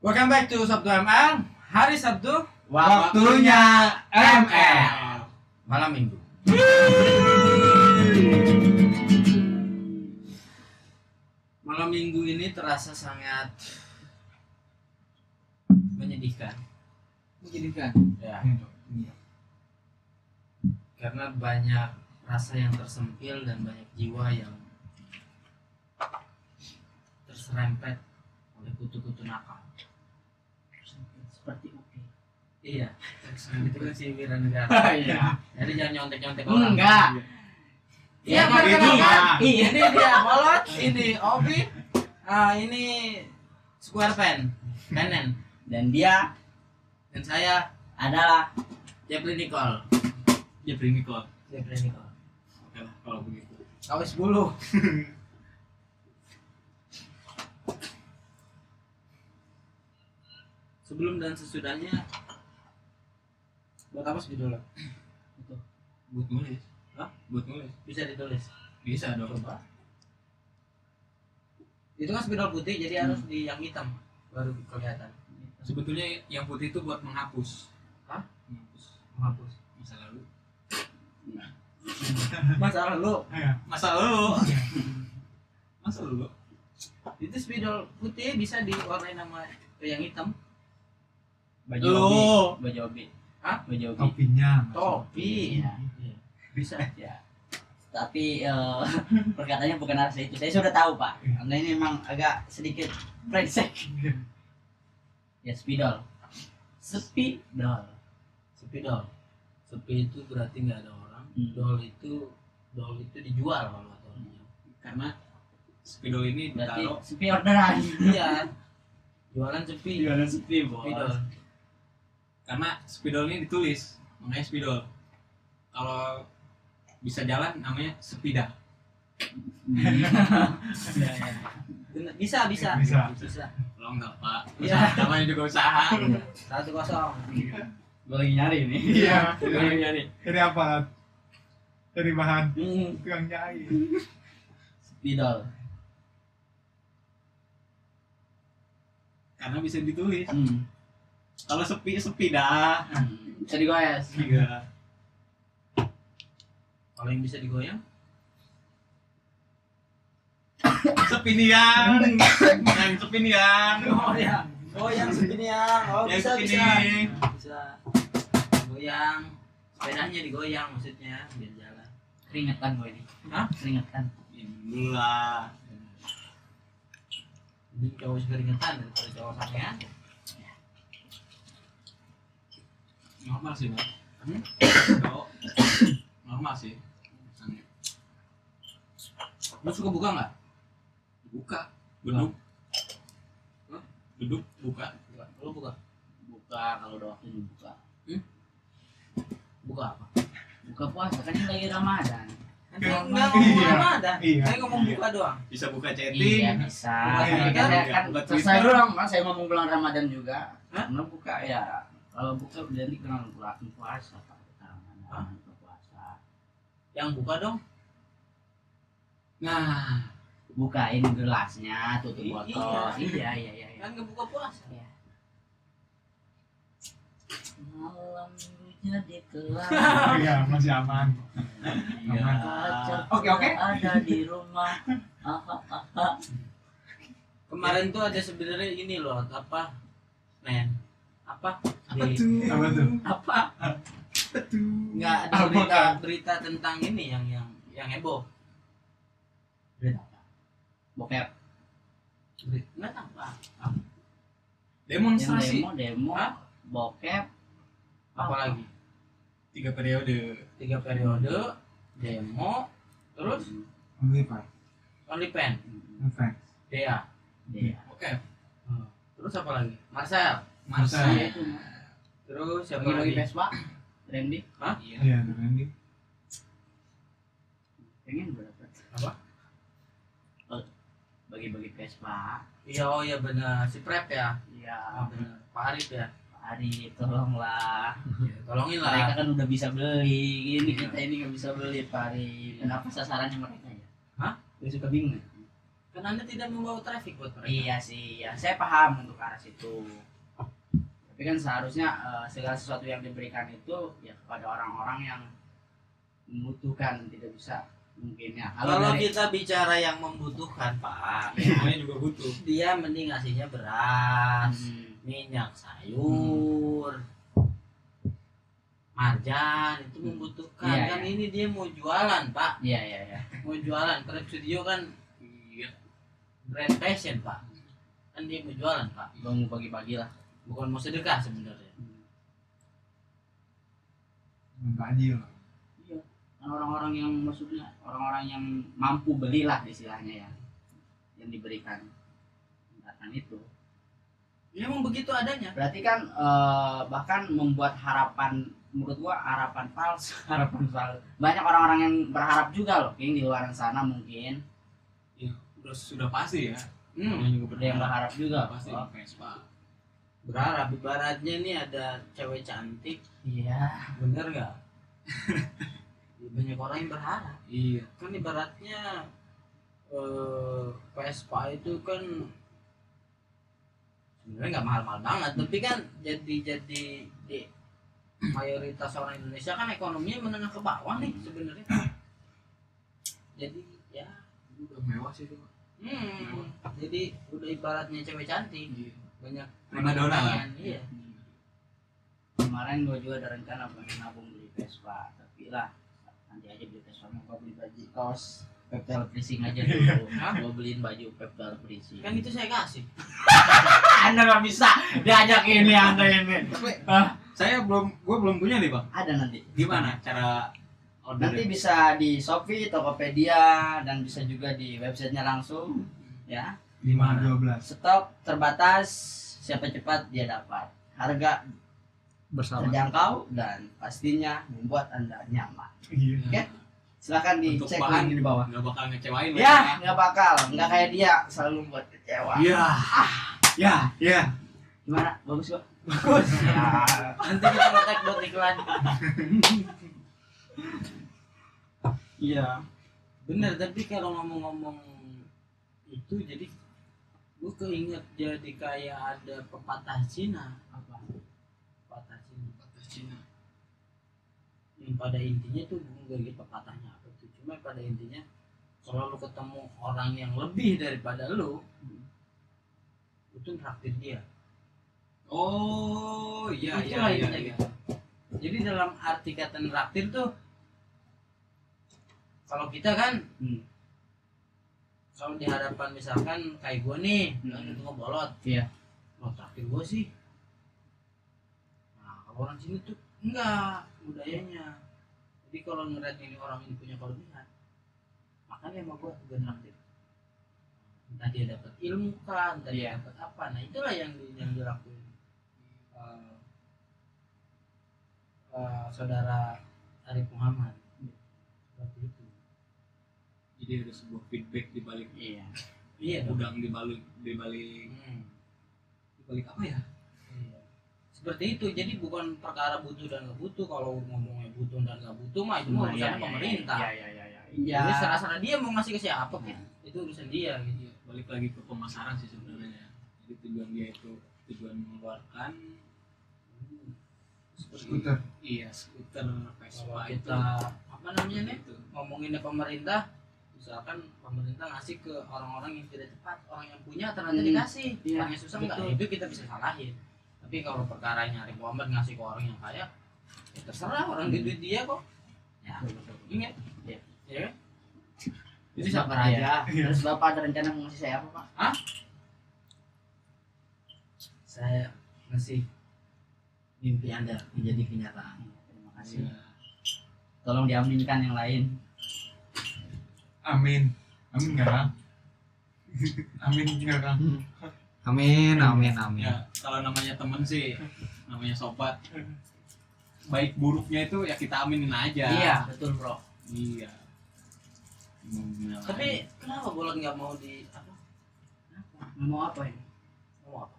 Welcome back to Sabtu ML. Hari Sabtu, Waktunya ML. malam Minggu. Malam Minggu ini terasa sangat menyedihkan. Ya. Karena banyak rasa yang tersentil dan banyak jiwa yang terserempet oleh kutu-kutu nakal. Seperti Upi. Iya, itu kan si Wiranegara. Iya. Jadi jangan nyontek-nyontek orang. Enggak. Iya, Itu perkenalkan. iya. Ini dia Bolot, ini Obi, ini Square Pen, Penen, Dan dia dan saya adalah Jeffrey Nicole. Jeffrey Nicole. Jeffrey Nicole. Oke lah kalau begitu. Kawis bulu. Sebelum dan sesudahnya, buat apa judulnya? Itu Buat nulis. Hah? Buat nulis. bisa ditulis. Bisa dong. Coba. Itu kan spidol putih, jadi harus di yang hitam baru kelihatan. Sebetulnya yang putih itu buat menghapus. Hah? Menghapus masa lalu. Masalah lu, Masa lalu. Masa lalu. itu spidol putih bisa diwarnain sama yang hitam. baju Lu. Obi. Baju Obi. Hah? Baju Obi. Topinya Topi. Iya. Bisa. Ya. Tapi perkataannya bukan arah itu. Saya sudah tahu, Pak. Karena ini memang agak sedikit brengsek. Ya, spidol. Spidol. Spidol. Sepi itu berarti nggak ada orang. Dol itu dijual kalau kata orangnya. Karena spidol ini Berarti ditaruh. sepi orderan. Iya. Jualan sepi. Jualan sepi, Bos. Spidol. Karena spidol ini ditulis. Makanya spidol. Kalau bisa jalan namanya sepida. Ya, ya. Bisa. Bisa. Kalau enggak Pak. Iya. Namanya juga usaha. 1-0. Gue lagi nyari nih. Iya. Gue lagi nyari. Dari apa? Lat? Dari bahan Hmm. tukang jahit. Spidol. Karena bisa ditulis. Hmm. Kalau sepi dah. Bisa digoyes. Tiga. Kalau yang bisa digoyang, Sepinian. Yang sepinian. goyang sepinian. Oh, Yang bisa. sepini. Bisa. Goyang. Sepedanya digoyang maksudnya biar jalan. Keringetan gue ini. Hah? Keringetan. Inilah. Ini cowok keringetan daripada cowok sangean. Normal sih Bang. Cowok normal sih. Lu suka buka nggak? Buka. Beduk. Beduk buka. Lu buka? Buka kalau udah waktunya buka. Buka apa? Buka puasa kan ini lagi Ramadan. Enggak ngomong Iya. Ramadan. Iya. Saya ngomong buka doang. Bisa buka Iya chatting. bisa. Buka Tapi Twitter, kan saya kan buka selesai Twitter. dulu dong, kan saya ngomong bulan Ramadan juga. Hah? Karena buka ya. Kalau buka berarti kenal bulan puasa Pak. Hah? Ramadan buka puasa. Yang buka dong. Nah, Bukain gelasnya, tutup botol. Iya. Iya. Kan nggak buka puasa. Iya. Malam jadi kelam. Iya, masih aman. iya. Oke. Ada di rumah. Kemarin tuh ada sebenarnya ini loh, apa? Men. Apa? Apa Di- tuh? Apa tuh? Apa? Nggak ada berita tentang ini yang heboh. Berita apa? Bokep. Nggak tahu apa. Demonstrasi. Yang demo, Hah? bokep. Apa lagi? 3 periode. 3 periode, demo, terus OnlyFans. OnlyFans, OnlyFans. Dea, Iya. Oke. terus apa lagi? Marcel, Marcel. Iya itu. terus siapa Bagi-bagi lagi? Vespa. Randy. Iya. Iya, Randy. Pengen berapa? Apa? Bagi-bagi Vespa. Iya, oh iya benar, si Prep ya. Iya. Ah, benar. Pak Arif ya. Pak Ari, tolonglah. Ya, tolongin Mereka lah. kan udah bisa beli. Ini Iya. kita ini nggak bisa beli Pak Ari. Kenapa sasarannya mereka ya? Hah? Gue suka bingung. Kan Anda tidak membawa traffic buat mereka. Iya sih, ya saya paham untuk ke arah situ. Tapi kan seharusnya segala sesuatu yang diberikan itu ya kepada orang-orang yang membutuhkan, tidak bisa mungkin ya. Kalau kita bicara yang membutuhkan, Pak, Semuanya juga butuh. dia mending ngasihnya beras, minyak sayur, marjan, itu membutuhkan. Iya, Kan iya. ini dia mau jualan, Pak. Iya iya iya. Mau jualan. Krep Studio kan Iya. brand fashion, Pak. Kan dia mau jualan, Pak. Belum mau bagi-bagi lah. Bukan mau sedekah sebenarnya. Banjir. Iya. Kan orang-orang yang maksudnya orang-orang yang mampu belilah istilahnya ya, yang diberikan akan itu. Ya, emang begitu adanya. Berarti kan bahkan membuat harapan, menurut gua harapan palsu. Harapan palsu. Banyak orang-orang yang berharap juga loh, King, di luar sana mungkin. Ya, sudah pasti ya. Hmm. Namanya juga Ada yang berharap juga. pasti Oh, Vespa. Berharap ibaratnya nih ada cewek cantik, iya. bener nggak? Ya, banyak orang yang berharap. Iya. Kan ibaratnya Vespa itu kan sebenarnya nggak mahal-mahal banget, tapi kan jadi di mayoritas orang Indonesia kan ekonominya menengah ke bawah nih sebenarnya. Jadi ya Udah mewah sih itu. jadi udah ibaratnya cewek cantik, Iya. banyak Primadona lah. pemandangan, iya. Kemarin gua juga ada rencana pengen nabung beli Vespa, tapi lah nanti aja beli Vespa, mau beli baju kaos Peptel Prising aja dulu. Gua beliin baju Peptel Prising. Kan itu saya kasih. Anda nggak bisa diajak ini Anda ini. Tapi Ah, gue belum punya nih bang. ada nanti. Gimana cara order? Nanti bisa di Shopee, Tokopedia, dan bisa juga di websitenya langsung. Ya, 512. stok terbatas, siapa cepat dia dapat. Harga Bersama. terjangkau dan pastinya membuat Anda nyaman. Iya. Oke? Silakan Untuk dicek bahan link di bawah. nggak bakal ngecewain Ya, nggak bakal, nggak kayak dia selalu buat kecewa. Iya. Ya, ya. Gimana? Bagus kok. Bagus. Ya. Nanti kita ngetek buat iklan. Iya. Bener, tapi kalau ngomong-ngomong itu jadi gue keinget jadi kayak ada pepatah Cina. Apa? Pepatah Cina. Batas Cina. Yang pada intinya tuh gue nggak gitu pepatahnya apa tuh. Cuma pada intinya kalau lu ketemu orang yang lebih daripada lu, itu traktir dia. Oh, iya Itulah iya intinya iya. gitu. Jadi dalam arti kata traktir tuh, kalau kita kan kalau di hadapan misalkan kayak gue nih, yang itu ngebolot, Iya. lo traktir gue sih. Nah kalau orang sini tuh enggak budayanya. Jadi kalau ngeliat ini orang ini punya kelebihan, makanya sama gue traktir. Entah dia dapat ilmu kan, entah dia Iya. dapat apa. Nah itulah yang dilakuin saudara Arif Muhammad. Seperti itu. Jadi ada sebuah feedback di balik Iya. Iya dong. udang di balik apa ya? Iya. Seperti itu. Jadi bukan perkara butuh dan nggak butuh. Kalau ngomongnya butuh dan nggak butuh mah itu mah urusan pemerintah. Iya. Jadi serah-serah dia mau ngasih ke siapa kan. Itu urusan dia gitu. Iya, balik lagi ke pemasaran sih sebenarnya. Jadi tujuan dia itu tujuan mengeluarkan Skuter. Iya, skuter Kalau Vespa kita apa namanya nih itu. ngomongin pemerintah, misalkan pemerintah ngasih ke orang-orang yang tidak tepat, orang yang punya ternyata dikasih, Iya, orang yang susah enggak, betul. itu kita bisa salahin. Tapi kalau perkaranya Arif Muhammad ngasih ke orang yang kaya, ya terserah orang duit dia kok. Ya, ingat, Iya. ya kan? Itu sabar Iya. aja. Terus Bapak ada rencana mau ngasih saya apa, Pak? Saya ngasih mimpi Anda menjadi kenyataan. Terima kasih. Iya. Tolong diaminkan yang lain. Amin. Amin nggak Kang? Amin nggak Kang? Amin, amin, amin. Ya, kalau namanya temen sih, namanya sobat. Baik buruknya itu ya kita aminin aja. Iya, betul, Bro. Iya. Tapi kenapa Bolot nggak mau di apa? Mau apa ini? Mau apa?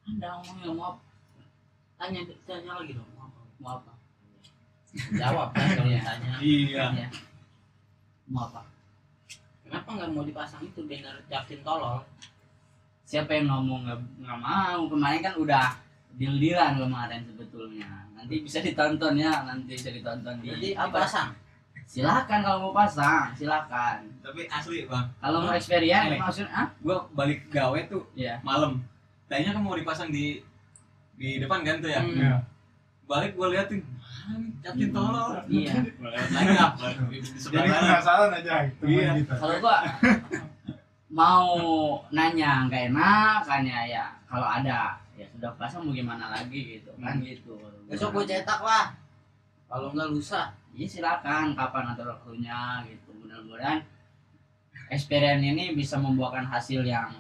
Anda ngomongnya mau apa? Tanya lagi dong. Mau apa? Mau apa? Jawab kan kalau Iya. ditanya. Iya. Iya. Mau apa? Kenapa nggak mau dipasang itu banner Captain tolol? Siapa yang ngomong nggak mau? Kemarin kan udah deal-dealan kemarin sebetulnya. Nanti bisa ditonton ya, nanti bisa ditonton di Jadi apa? dipasang. Silakan kalau mau pasang, silakan. Tapi asli bang, Kalau mau experience Nih. maksudnya, gue balik gawe tuh ya. malam. Tadinya kan mau dipasang di depan kan tuh ya. Hmm. Iya. Balik gue liatin, Captain tolol. Iya. Lagi apa? Di Jadi sebelah kanan. penasaran aja teman Iya. kita. Kalau gua mau nanya nggak enak kan ya kalau ada ya sudah pasang mau gimana lagi gitu kan gitu. Besok gue cetak lah. Kalau nggak lusa. Iya silakan kapan atur waktunya gitu. Mudah-mudahan experience ini bisa membuahkan hasil yang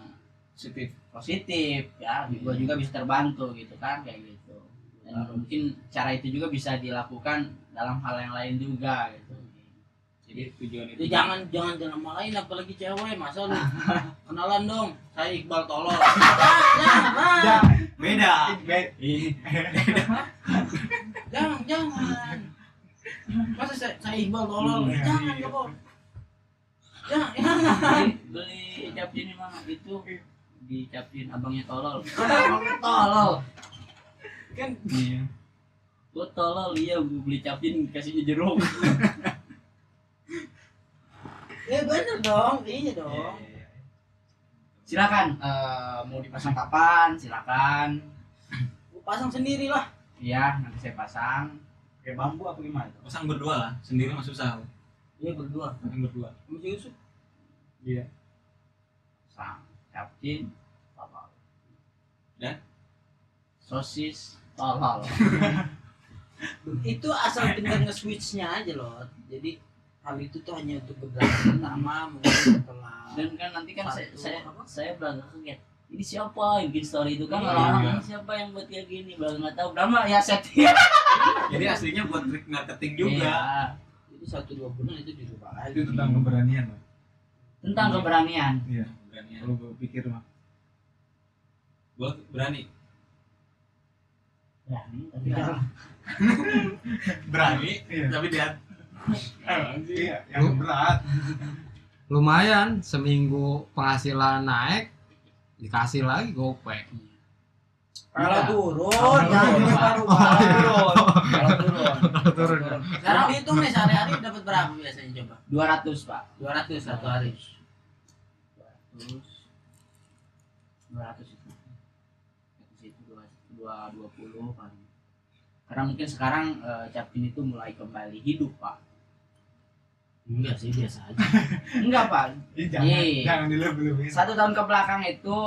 Positif. positif ya. Gua juga bisa terbantu gitu kan kayak gitu. Dan mungkin cara itu juga bisa dilakukan dalam hal yang lain juga gitu. Jadi tujuan Itu itu jangan main apalagi cewek, masa lu kenalan dong. Saya Iqbal tolol. Jangan. beda. Jangan. Masa saya Iqbal tolol? Iya, Jangan iya. kok. Jangan. Beli capcin ini mah itu dicapin abangnya tolol. Abangnya tolol. Kan Iya. Gua tolol iya gua beli capcin kasihnya jeruk. ya bener dong, iya dong. Silakan mau dipasang kapan? Silakan. Gua pasang sendiri lah. Iya, nanti saya pasang. Pakai bambu apa gimana itu? pasang berdua lah, sendiri mah susah. Iya berdua. Pasang berdua. Sama si Yusuf. Iya. Pasang capcin tolol. Dan? Sosis tolol. Itu asal tinggal nge-switch-nya aja loh. Jadi hal itu tuh hanya untuk generasi pertama, mungkin setelah Dan kan nanti kan Satu, saya belaga kaget. Ini siapa yang bikin story itu kan Iya. orang-orang ini siapa yang buat kayak gini belaga nggak tahu nama ya setting. Jadi aslinya buat trik marketing juga. Iya. jadi 1-2 bulan itu dirubah lagi. Itu tentang keberanian loh. Tentang keberanian. Iya. Berani. Kalau gue pikir mah. Gue berani. Berani tapi Iya. kan Berani. Iya. Tapi dia Iya, yang berat. Lumayan, seminggu penghasilan naik, dikasih lagi gopek. Kalau Iya. turun, Kalau jangan turun, dirubah-rubah. Kalau turun. Sekarang dihitung nih sehari-hari dapat berapa biasanya coba? 200 pak. 200 satu hari. 200 itu. Itu 220 paling. Karena mungkin sekarang capcin itu mulai kembali hidup pak. Enggak sih, biasa aja. Enggak pak. Jangan Iya. jangan dilebih-lebihin. 1 tahun ke belakang itu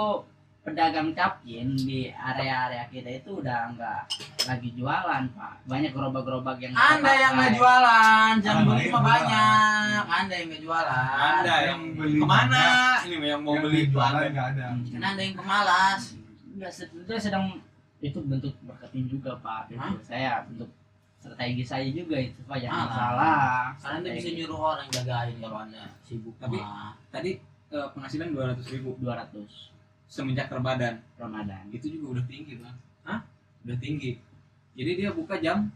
pedagang capcin di area-area kita itu udah enggak lagi jualan pak. Banyak gerobak-gerobak yang Anda yang nggak pakai. jualan, yang Anda beli yang mah jualan. banyak. Anda yang nggak jualan. Anda yang yang beli kemana? Ini yang mau Yang beli jualan Anda. nggak ada. Kan Anda yang pemalas. Enggak, sebetulnya sedang itu bentuk marketing juga pak. Itu Hah? saya bentuk strategi saya juga itu pak, jangan Alah. salah. Karena Anda bisa nyuruh orang jagain kalau Anda sibuk. Tapi- mah. Tadi penghasilan 200.000 200 semenjak terbadan. Ramadan. Itu juga udah tinggi bang. Hah? Udah tinggi. Jadi dia buka jam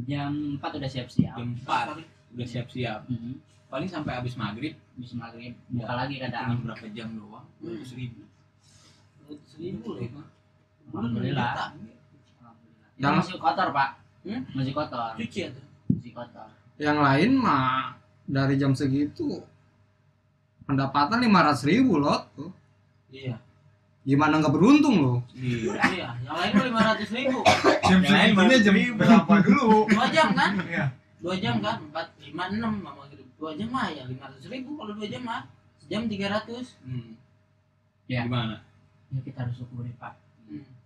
Jam 4 udah siap-siap. jam 4 udah siap-siap. Mhm. Paling sampai habis maghrib. Bisa maghrib buka lagi Cuma kadang. berapa jam doang? 200.000. 100.000 loh. Alhamdulillah. Juta. Itu Yang- masih kotor pak. Hmm? Masih kotor. Cuci ya tuh. Masih kotor. Yang lain mah dari jam segitu pendapatan 500.000 lot tuh. Iya. Gimana nggak beruntung lo? Iya. Iya. Yang lain mah 500.000. Jam Yang lain segitunya jam berapa dulu? 2 jam kan? Iya. 2 jam kan? 4, 5, 6 sama gitu. 2 jam mah ya 500.000 kalau 2 jam mah. Sejam 300. Ya. Gimana? Ya kita harus syukuri pak.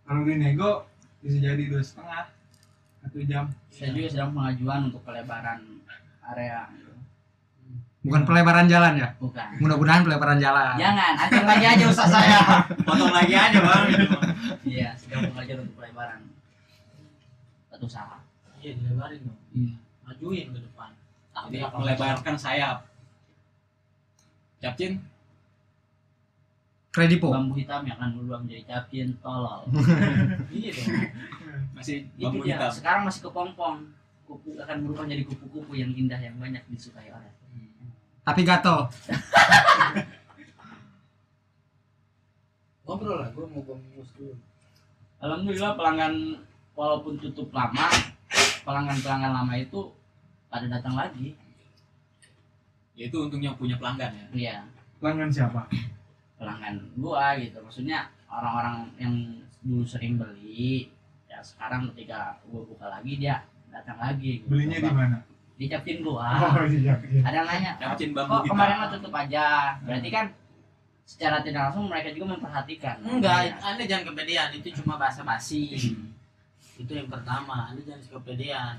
Kalau dinego bisa jadi 2,5 1 jam. Saya juga sedang pengajuan untuk pelebaran area. Bukan pelebaran jalan ya? Bukan. Mudah-mudahan pelebaran jalan. Jangan, atur lagi aja usaha saya. Potong lagi aja bang. Iya, sedang pengajuan untuk pelebaran. Satu usaha. Iya, dilebarin dong. Iya. Majuin ke depan. Jadi melebarkan sayap. Capcin? Kredipo. Bambu hitam yang akan berubah menjadi capcin tolol. Iya dong. Masih Itu bambu dia. hitam. Sekarang masih kepompong. Kupu akan berubah menjadi kupu-kupu yang indah yang banyak disukai orang. Tapi gatel. Ngobrol lah, gue mau bungkus dulu. Alhamdulillah pelanggan walaupun tutup lama, pelanggan lama itu pada datang lagi. Ya itu untungnya punya pelanggan ya. Iya, Pelanggan siapa? pelanggan gua gitu. Maksudnya orang-orang yang dulu sering beli, ya sekarang ketika gua buka lagi dia datang lagi. Gitu. Belinya di mana? Dicapin gua. Oh iya. Ada yang nanya, Capcin bambu kok kita. kemarin mah tutup aja? Berarti kan secara tidak langsung mereka juga memperhatikan. Enggak, Iya. Anda jangan kepedean, itu cuma basa-basi. Itu yang pertama, Anda jangan kepedean.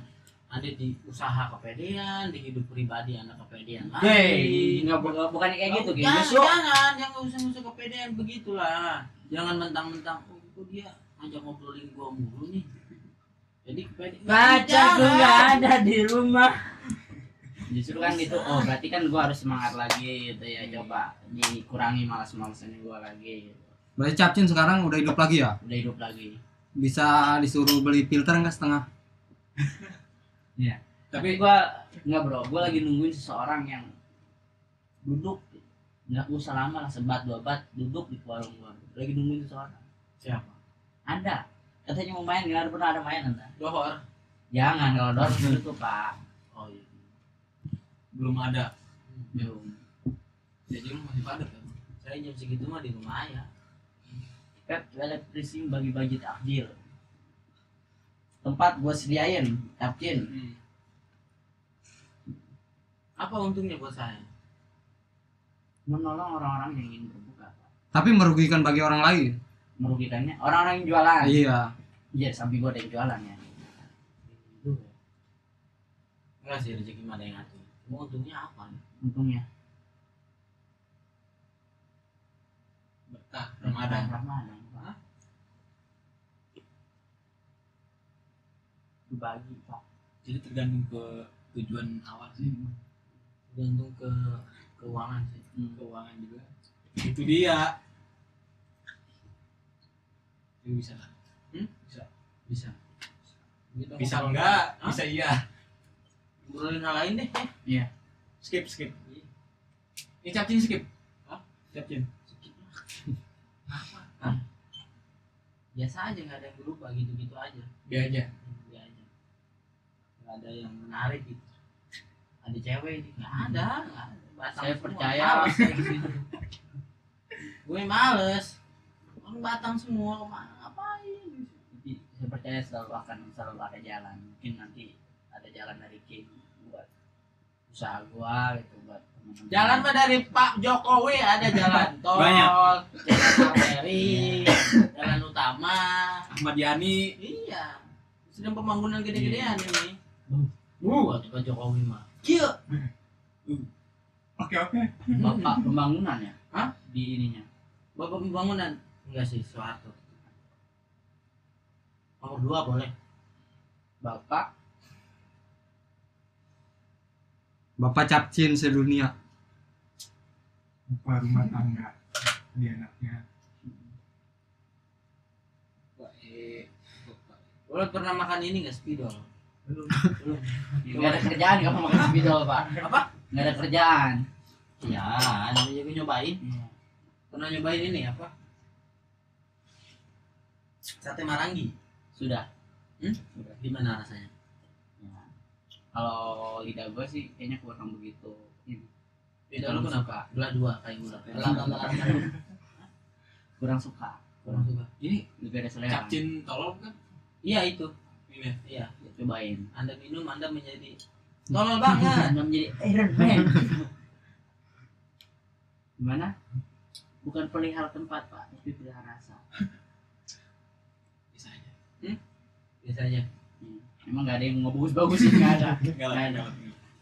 Anda di usaha kepedean, di hidup pribadi Anda kepedean. Hey, bukan kayak gitu, gitu. Jangan usah kepedean begitulah. Jangan mentang-mentang, oh kok dia ngajak ngobrolin gua mulu nih. Jadi kepedean. Baca tuh nggak ada di rumah. Justru kan gitu, oh berarti kan gua harus semangat lagi gitu ya, coba dikurangi malas-malasannya gua lagi gitu. Berarti Capcin sekarang udah hidup lagi ya? Udah hidup lagi. Bisa disuruh beli filter nggak setengah? Tapi gua nggak bro, gua lagi nungguin seseorang yang duduk nggak usah lama lah, sebat dua bat duduk di warung gua. Lagi nungguin seseorang. Siapa? Ada, katanya mau main, nggak pernah ada main anda. Dohor. Jangan kalau dorong itu pak. Oh iya. Belum ada. Belum. Jadi lu masih padat kan? Saya jam segitu mah di rumah ya. Pep Electricing bagi-bagi takjil. Tempat gua sediain, Capcin. Apa untungnya buat saya? Menolong orang-orang yang ingin berbuka. Pak. Tapi merugikan bagi orang lain. Merugikannya orang-orang yang jualan. Iya. Iya, samping gua ada yang jualan ya. Itu ya. Enggak sih, rezeki mah ada yang ngatur. Cuma untungnya apa nih? Untungnya. Berkah Ramadan. Ramadan. Pak. Dibagi, Pak. Jadi tergantung ke tujuan awal sih. Tergantung ke keuangan sih. Keuangan juga. Itu dia. Itu bisa kan? Bisa. Bisa. Gitu, Bisa kalau enggak? Hah? Bisa iya. Ngobrolin hal lain deh ya. Skip. Ini Capcin skip. Hah? Capcin. Biasa aja, nggak ada yang berubah, gitu-gitu aja. Dia aja. Dia aja. Nggak ada yang menarik gitu. Ada cewek ini, nggak ada. Batang Saya semua. percaya. Males kayak gitu. Gue males. Orang Batang semua, ngapain? Tapi saya percaya selalu ada jalan. Mungkin nanti ada jalan dari King buat usaha gua gitu, buat teman-teman. Jalan mah dari Pak Jokowi ada jalan tol, Banyak. jalan arteri, jalan utama. Ahmad Yani. Iya. Sedang pembangunan gede-gedean ini. Waktu Pak Jokowi mah. Iya. Oke. Bapak pembangunan ya? Hah? Di ininya. Bapak pembangunan enggak sih, Soeharto. Nomor 2 boleh. Bapak Capcin sedunia. Bapak rumah tangga. Dia anaknya. Lo pernah makan ini enggak, spidol? Belum. Nggak ada kerjaan kamu makan spidol pak. Apa? Nggak ada kerjaan. Ya, ada juga nyobain. Pernah nyobain ini apa? Sate Marangi. Sudah. Sudah. Gimana rasanya? Ya. Kalau lidah gue sih kayaknya kurang begitu. Ini. Beda lu kenapa? Belah 2 kayak gue. Kurang suka. Kurang suka. Ini Lebih ada selera. Capcin tolong kan? Iya itu. Ini. Iya. Cobain. Anda minum, Anda menjadi tolol banget. Anda menjadi Iron Man. Gimana? Bukan perihal tempat pak, tapi perihal rasa. Bisa aja. Biasa aja. Emang nggak ada yang mau bagus-bagusin, nggak ada. Enggak lah. Nggak ada.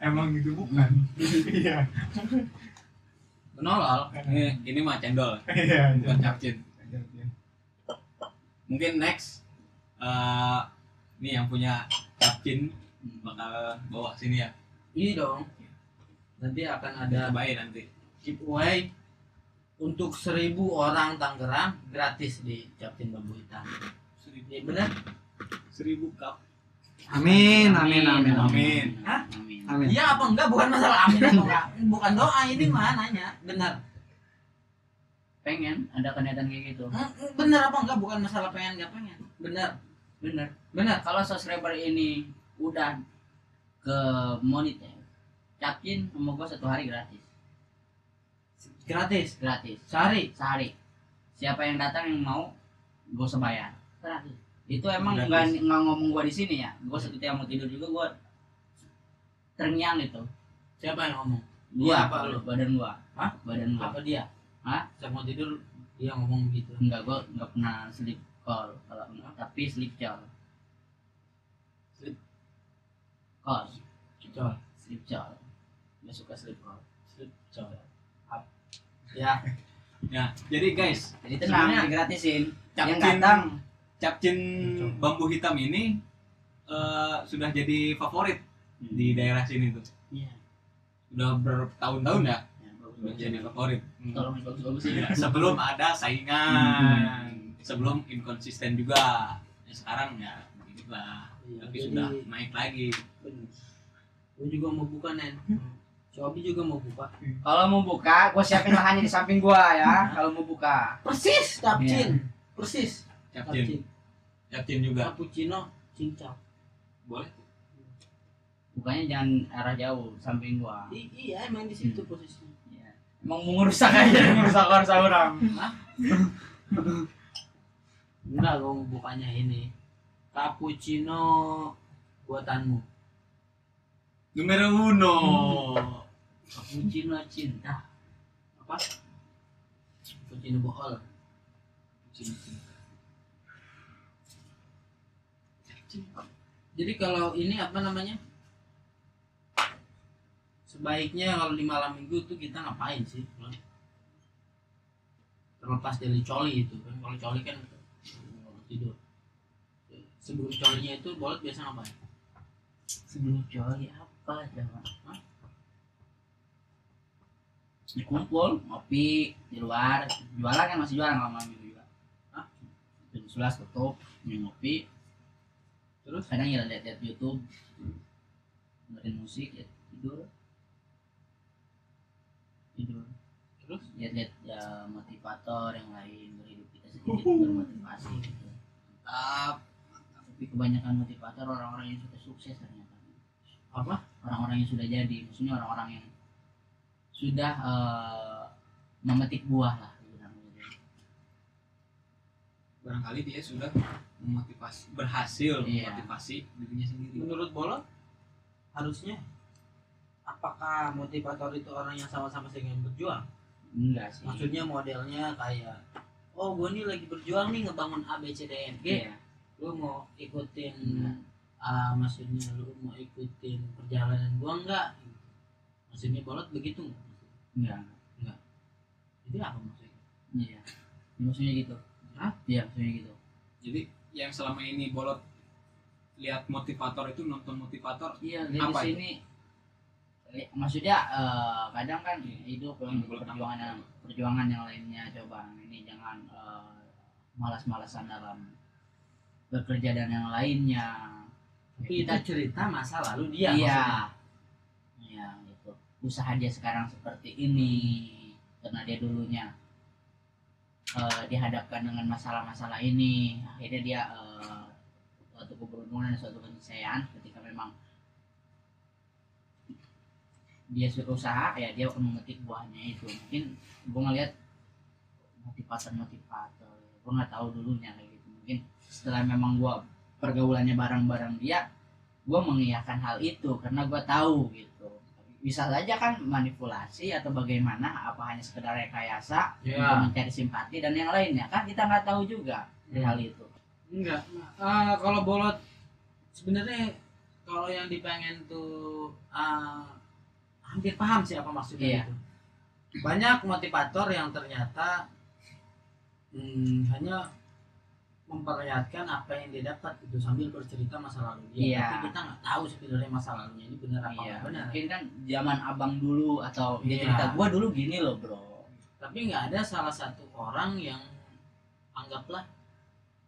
Emang itu bukan. Iya. Menolol. Ini mah cendol, Iya. bukan Capcin. Mungkin next ini yang punya Capcin bakal bawa sini ya. Ini dong. Nanti akan ada Cobain nanti. giveaway untuk 1000 orang Tangerang gratis di Capcin Bambu Hitam. Iya benar? 1000 cup. Amin. Amin. Hah? Amin. Amin. amin. Iya apa enggak, bukan masalah amin atau enggak, bukan doa ini mah nanya benar. Pengen ada kenyataan kayak gitu. Benar apa enggak, bukan masalah pengen enggak pengen, benar Bener. Kalau subscriber ini udah ke moneter, Capcin sama gua 1 hari gratis. gratis Sehari. Siapa yang datang yang mau, gua sebayar. Gratis. Itu emang Gratis. nggak ngomong gua di sini ya. Gua ketika mau tidur juga gua terngiang itu. siapa yang ngomong? Gua Iya, apa lu? badan gua. Hah? Badan gua. Apa dia? Hah? Saya mau tidur dia ngomong gitu. Enggak, gua nggak pernah sleep call kalau enggak, tapi sleep call. Sleep Call. col Sleep call. Gak suka sleep call. sleep col ya. Ya, jadi guys, Jadi tenang, Sebenarnya digratisin. Yang Capcin datang Capcin bambu hitam ini sudah jadi favorit di daerah sini tuh. Iya. Udah bertahun-tahun ya, Ya, udah jadi favorit. tolong bagus-bagus ya. Sebelum ada saingan, sebelum inkonsisten juga. Ya, sekarang ya begitulah. Iya, Tapi jadi- sudah naik lagi. bener. Gue juga mau buka Nen. Si Obi juga mau buka. Kalau mau buka, gua siapin lahannya di samping gua ya. Kalau mau buka. Persis capcin. Persis. Capcin, Capcin juga Cappuccino cincau. boleh. Bukanya jangan arah jauh, samping gua. Iya emang di situ posisinya. Iya. Emang mau ngerusak aja, ngerusak orang. Enggak, gue mau bukanya ini. Cappuccino buatanmu. Numero uno. Cappuccino cinta. Apa? Cappuccino bohol. Jadi kalau ini apa namanya? Sebaiknya kalau di malam minggu tuh kita ngapain sih? Terlepas dari coli itu kan. Kalau coli kan tidur. Sebelum colinya itu bolot biasa ngapain? Sebelum coli apa coba? Kumpul, ngopi di luar, jualan kan masih jualan kalau malam minggu juga. Jam 11 tutup, ngopi. Terus? Kadang ya lihat YouTube, dengerin musik, ya tidur. Terus? Lihat-lihat ya motivator yang lain berhidup kita sedikit bermotivasi gitu. Tapi kebanyakan motivator orang-orang yang sudah sukses ternyata. Apa? Orang-orang yang sudah jadi, maksudnya orang-orang yang sudah memetik buah lah. Barangkali dia sudah berhasil Iya. memotivasi dirinya sendiri. Menurut Bolot harusnya apakah motivator itu orang yang sama-sama ingin berjuang? Enggak sih. Maksudnya modelnya kayak oh gue nih lagi berjuang nih ngebangun A B C D F G. Iya. Lu mau ikutin Enggak. maksudnya lu mau ikutin perjalanan gua enggak? Maksudnya Bolot begitu enggak? Enggak. Itu apa maksudnya? Iya. Maksudnya gitu. Hah? Iya, maksudnya gitu. Jadi yang selama ini Bolot lihat motivator itu nonton motivator Iya, di Apa sini maksudnya kadang kan hidup perjuangan yang lainnya, coba ini jangan malas-malasan dalam bekerja dan yang lainnya. Tapi itu cerita masa lalu dia Iya. maksudnya. Iya, gitu. Usaha dia sekarang seperti ini karena dia dulunya dihadapkan dengan masalah-masalah ini, akhirnya dia suatu keberuntungan dan suatu keniscayaan ketika memang dia berusaha ya dia akan memetik buahnya itu. Mungkin gue ngeliat motivator gue nggak tahu dulunya kayak gitu. Mungkin setelah memang gue pergaulannya bareng-bareng dia, gue mengiyakan hal itu karena gue tahu gitu. Bisa saja kan manipulasi atau bagaimana, apa hanya sekedar rekayasa Iya. untuk mencari simpati dan yang lainnya, kan kita nggak tahu juga hal itu. Enggak. Kalau Bolot sebenarnya kalau yang dipengen tuh hampir paham sih apa maksudnya Iya. itu. Banyak motivator yang ternyata hanya memperlihatkan apa yang dia dapat itu sambil bercerita masa lalu dia. Iya. Tapi kita nggak tahu sebenarnya masa lalunya ini benar apa Iya, nggak benar. mungkin kan zaman abang dulu atau dia Iya. cerita gua dulu gini loh bro. Tapi nggak ada salah satu orang yang anggaplah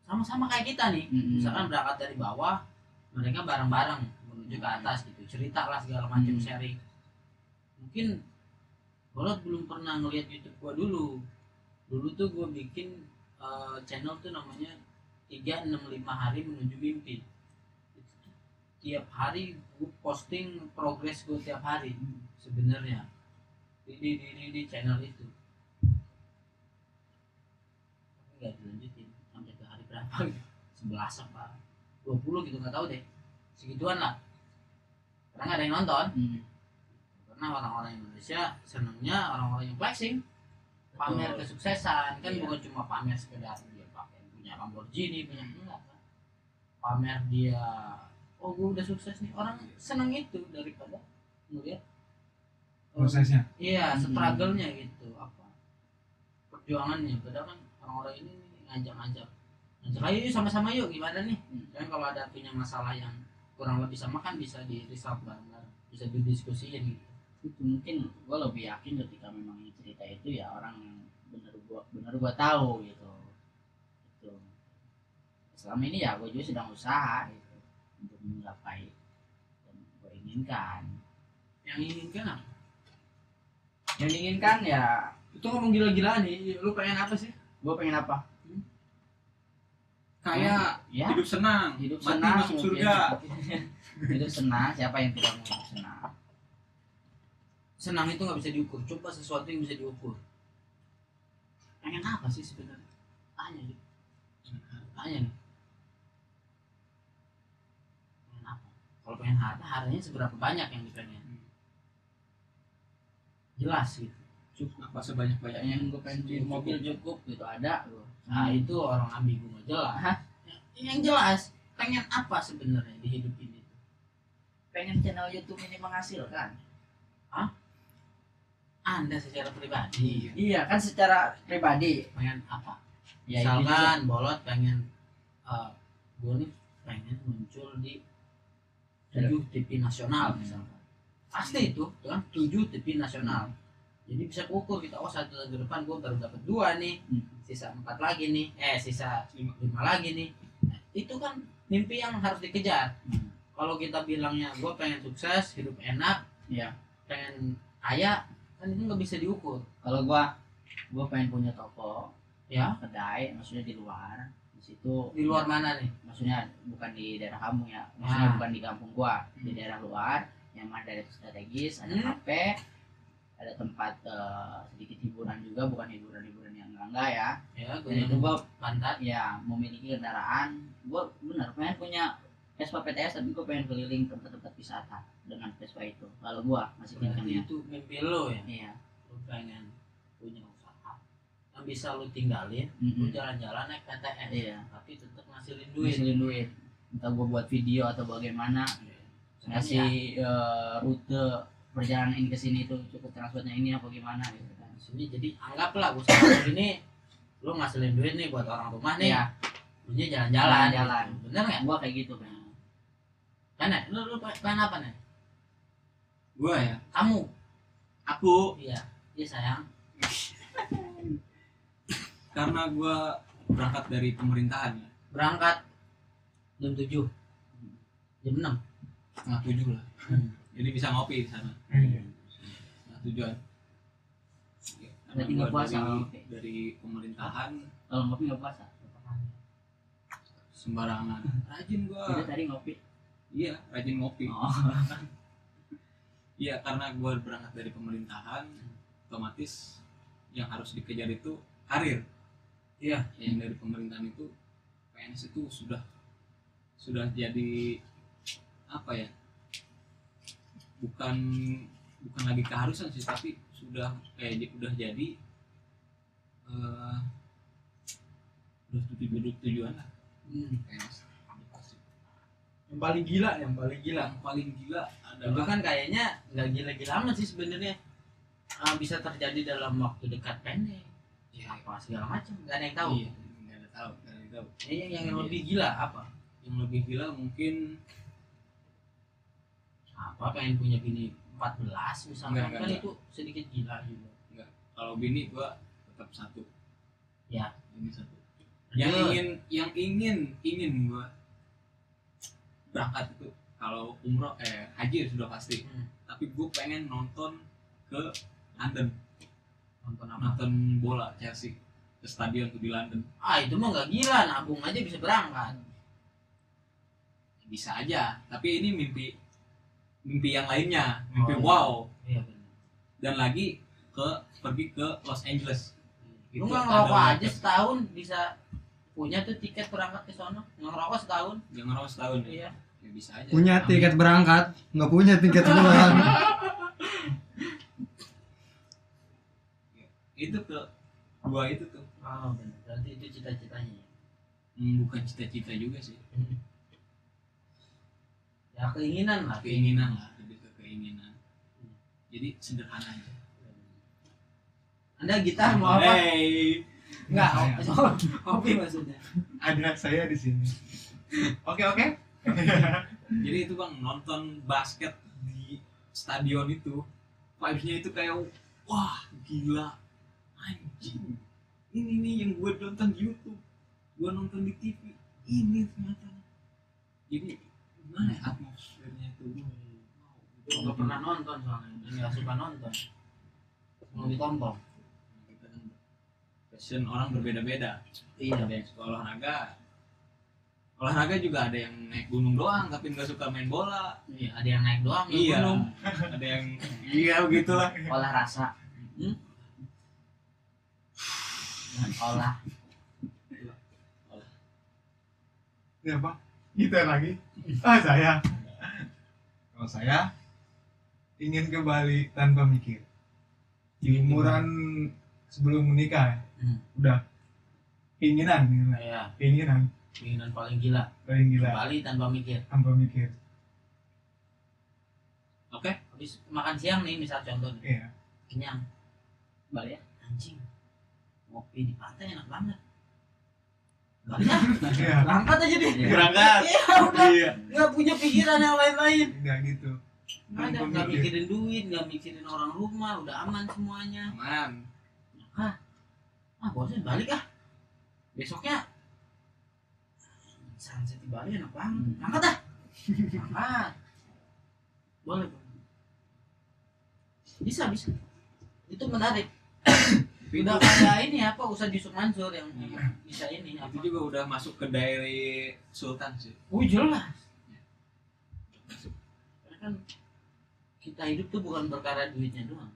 sama-sama kayak kita nih. Mm-mm. Misalkan berangkat dari bawah, mereka bareng-bareng menuju ke atas gitu, cerita lah segala macam, Hmm. sharing. Mungkin Bolot belum pernah ngeliat YouTube gua dulu tuh gua bikin channel tuh namanya 365 hari menuju mimpi. Itu tuh tiap hari gua posting progres gua tiap hari sebenarnya di channel itu, tapi nggak dilanjutin sampai ke hari berapa gitu. 11 apa 20 gitu, nggak tahu deh, segituan lah karena nggak ada yang nonton. Karena orang-orang Indonesia senangnya orang-orang yang flexing, pamer Betul. kesuksesan kan, Iya. bukan cuma pamer sekedar dia pakai punya Lamborghini, punya enggak kan. Pamer dia, oh gue udah sukses nih, orang seneng itu daripada ngeliat prosesnya. iya struggle-nya gitu, apa perjuangannya. Padahal kan orang-orang ini nih ngajak ayo yuk sama-sama yuk, gimana nih kan kalau ada punya masalah yang kurang lebih sama kan bisa di resolve bareng-bareng, bisa didiskusiin gitu. Itu mungkin gue lebih yakin ketika memang cerita itu ya orang yang bener gua tahu gitu. Itu selama ini ya gue juga sedang usaha gitu untuk menggapai yang gue inginkan. Yang inginkan apa? Yang diinginkan ya Itu ngomong gila-gilaan nih, lu pengen apa sih? gue pengen apa? Kayak Ya hidup senang, hidup mati senang, masuk mungkin. surga. Hidup senang, siapa yang tidak mau hidup senang? Senang itu nggak bisa diukur, coba sesuatu yang bisa diukur. Pengen apa sih sebenarnya? Tanya nih, tanya nih. Pengen apa? Kalau pengen hartanya seberapa banyak yang dipengen? Jelas gitu, cukup. Apa sebanyak-banyaknya. Yang gue pengen beli mobil cukup gitu ada gue. Nah itu orang ambigu nggak jelas. Hah? Yang jelas, pengen apa sebenarnya di hidup ini? Pengen channel YouTube ini menghasilkan. Anda secara pribadi Iya kan secara pribadi. pengen apa? Ya itu juga. Misalkan Bolot pengen, gue nih pengen muncul di 7 TV nasional misalkan. Pasti itu kan 7 TV nasional. Jadi bisa ukur kita, oh 1 tahun ke depan gue baru dapat 2 nih, sisa 4 lagi nih, sisa 5 lagi nih. Nah, itu kan mimpi yang harus dikejar. Kalau kita bilangnya gue pengen sukses, hidup enak, Iya. pengen kaya, kan itu nggak bisa diukur. Kalau gua pengen punya toko, Ya, kedai, maksudnya di luar. Di situ di luar mana nih? maksudnya bukan di daerah kamu ya, maksudnya Ah. bukan di kampung gua, di daerah luar yang mana daerah strategis, ada kafe, ada tempat sedikit hiburan juga, bukan hiburan yang enggak ya. Ya, Dan itu gua pantat. ya memiliki kendaraan. Gua benar pengen punya Vespa PTS, tapi gua pengen keliling tempat-tempat wisata dengan Vespa itu. Kalau gua masih Berarti kencengnya. itu mimpi lo ya. Iya. Lu pengen punya usaha yang bisa lu tinggalin, lu Mm-mm. jalan-jalan naik PTS, Iya. tapi tetap ngasilin duit. Ngasilin duit. Entah gua buat video atau bagaimana, ngasih rute perjalanan ini ke sini itu cukup transportnya ini apa gimana gitu kan. Di sini jadi anggaplah usaha lu ini lu ngasilin duit nih buat orang rumah nih. Iya. Lu nya jalan-jalan. Jalan. Gitu. Bener nggak? Gua kayak gitu kan. Kan ya? Lu pengen apa nih? Gua ya, Kamu? aku Iya. Iya sayang. karena gua berangkat dari pemerintahan ya, Berangkat jam 7, jam 6. setengah 7 lah. Jadi bisa ngopi di sana. Nah, tujuan. Ya, karena Berarti gua nggak puasa kalau dari, ngopi? dari pemerintahan Kalau ngopi nggak puasa. sembarangan. Rajin Udah gua. tadi ngopi. Iya, rajin ngopi. Oh. Iya, karena gua berangkat dari pemerintahan, otomatis yang harus dikejar itu karir. Iya. Yang dari pemerintahan itu PNS itu sudah jadi apa ya? Bukan lagi keharusan sih, tapi udah jadi udah tujuan lah. PNS. Yang paling gila. Yang paling gila Itu adalah kan kayaknya nggak gila-gila amat sih sebenarnya. Bisa terjadi dalam waktu dekat pendek. ya, Apa segala macam, nggak ada yang tahu. Iya, nggak ada tahu. Yang lebih gila apa? Yang lebih gila mungkin Apa pengen punya bini 14 misalnya, Enggak, kan enggak. itu sedikit gila juga. kalau bini gua tetap satu. Ya. Ini satu. Lanjut. Yang ingin gua berangkat itu kalau umroh haji sudah pasti. Tapi gue pengen nonton ke London, Nonton apa? nonton bola Chelsea ke stadion tuh di London. Itu mah nggak gila, nabung aja bisa berangkat. Bisa aja, tapi ini mimpi yang lainnya, mimpi Oh, iya. wow. Iya benar. Dan lagi pergi ke Los Angeles. Lu Itu nggak ngerokok ada- aja setahun bisa punya tuh tiket berangkat ke sono, nggak ngerokok setahun. Jangan ngerokok setahun ya. Iya. Ya bisa aja. Punya Amin. tiket berangkat, nggak punya tiket pulang. Itu ke dua itu tuh. Oh benar. Berarti itu cita-citanya. Bukan cita-cita juga sih. Ya keinginan lah. Keinginan lah, lebih ke keinginan. Jadi sederhana aja. Anda gitar mau apa? Hey. Enggak, hobi maksudnya. Ada saya di sini. Oke. Jadi itu bang, nonton basket di stadion itu vibes-nya itu kayak wah gila anjing, ini nih yang gue nonton di YouTube, gue nonton di TV, ini ternyata. Jadi gimana ya atmosfernya itu? Gue nggak pernah nonton soalnya, nggak suka nonton. Mau ditonton. Kita kan passion orang berbeda-beda. Iya. Ada yang suka olahraga juga ada yang naik gunung doang tapi nggak suka main bola. Iya, ada yang naik doang di Iya, gunung. ada yang iya begitulah. Olah rasa. Dan olah. Siapa? Kita lagi. Saya. Kalau saya ingin ke Bali tanpa mikir. Di umuran sebelum menikah, udah keinginan, Iya, keinginan keinginan paling gila. paling gila Bali tanpa mikir. tanpa mikir. Oke. Habis makan siang nih, misal contoh nih, Iya. kenyang. Balik ya. Anjing. Ngopi di pantai enak banget. Bali ah, Iya. berangkat aja deh. Berangkat. Iya, udah. Iya. Nggak punya pikiran yang lain-lain. Udah gitu. Nggak ada, Tanpa nggak mikir. mikirin duit, nggak mikirin orang rumah, udah aman semuanya. Aman. Bosan balik ah. Besoknya sunset di Bali enak banget. Angkat ah. Angkat. Boleh. Bisa. Itu menarik. Udah kayak ini apa Ustadz Yusuf Mansur yang bisa ini apa? Itu juga udah masuk ke diary Sultan sih. Jelas. Karena kan kita hidup tuh bukan perkara duitnya doang.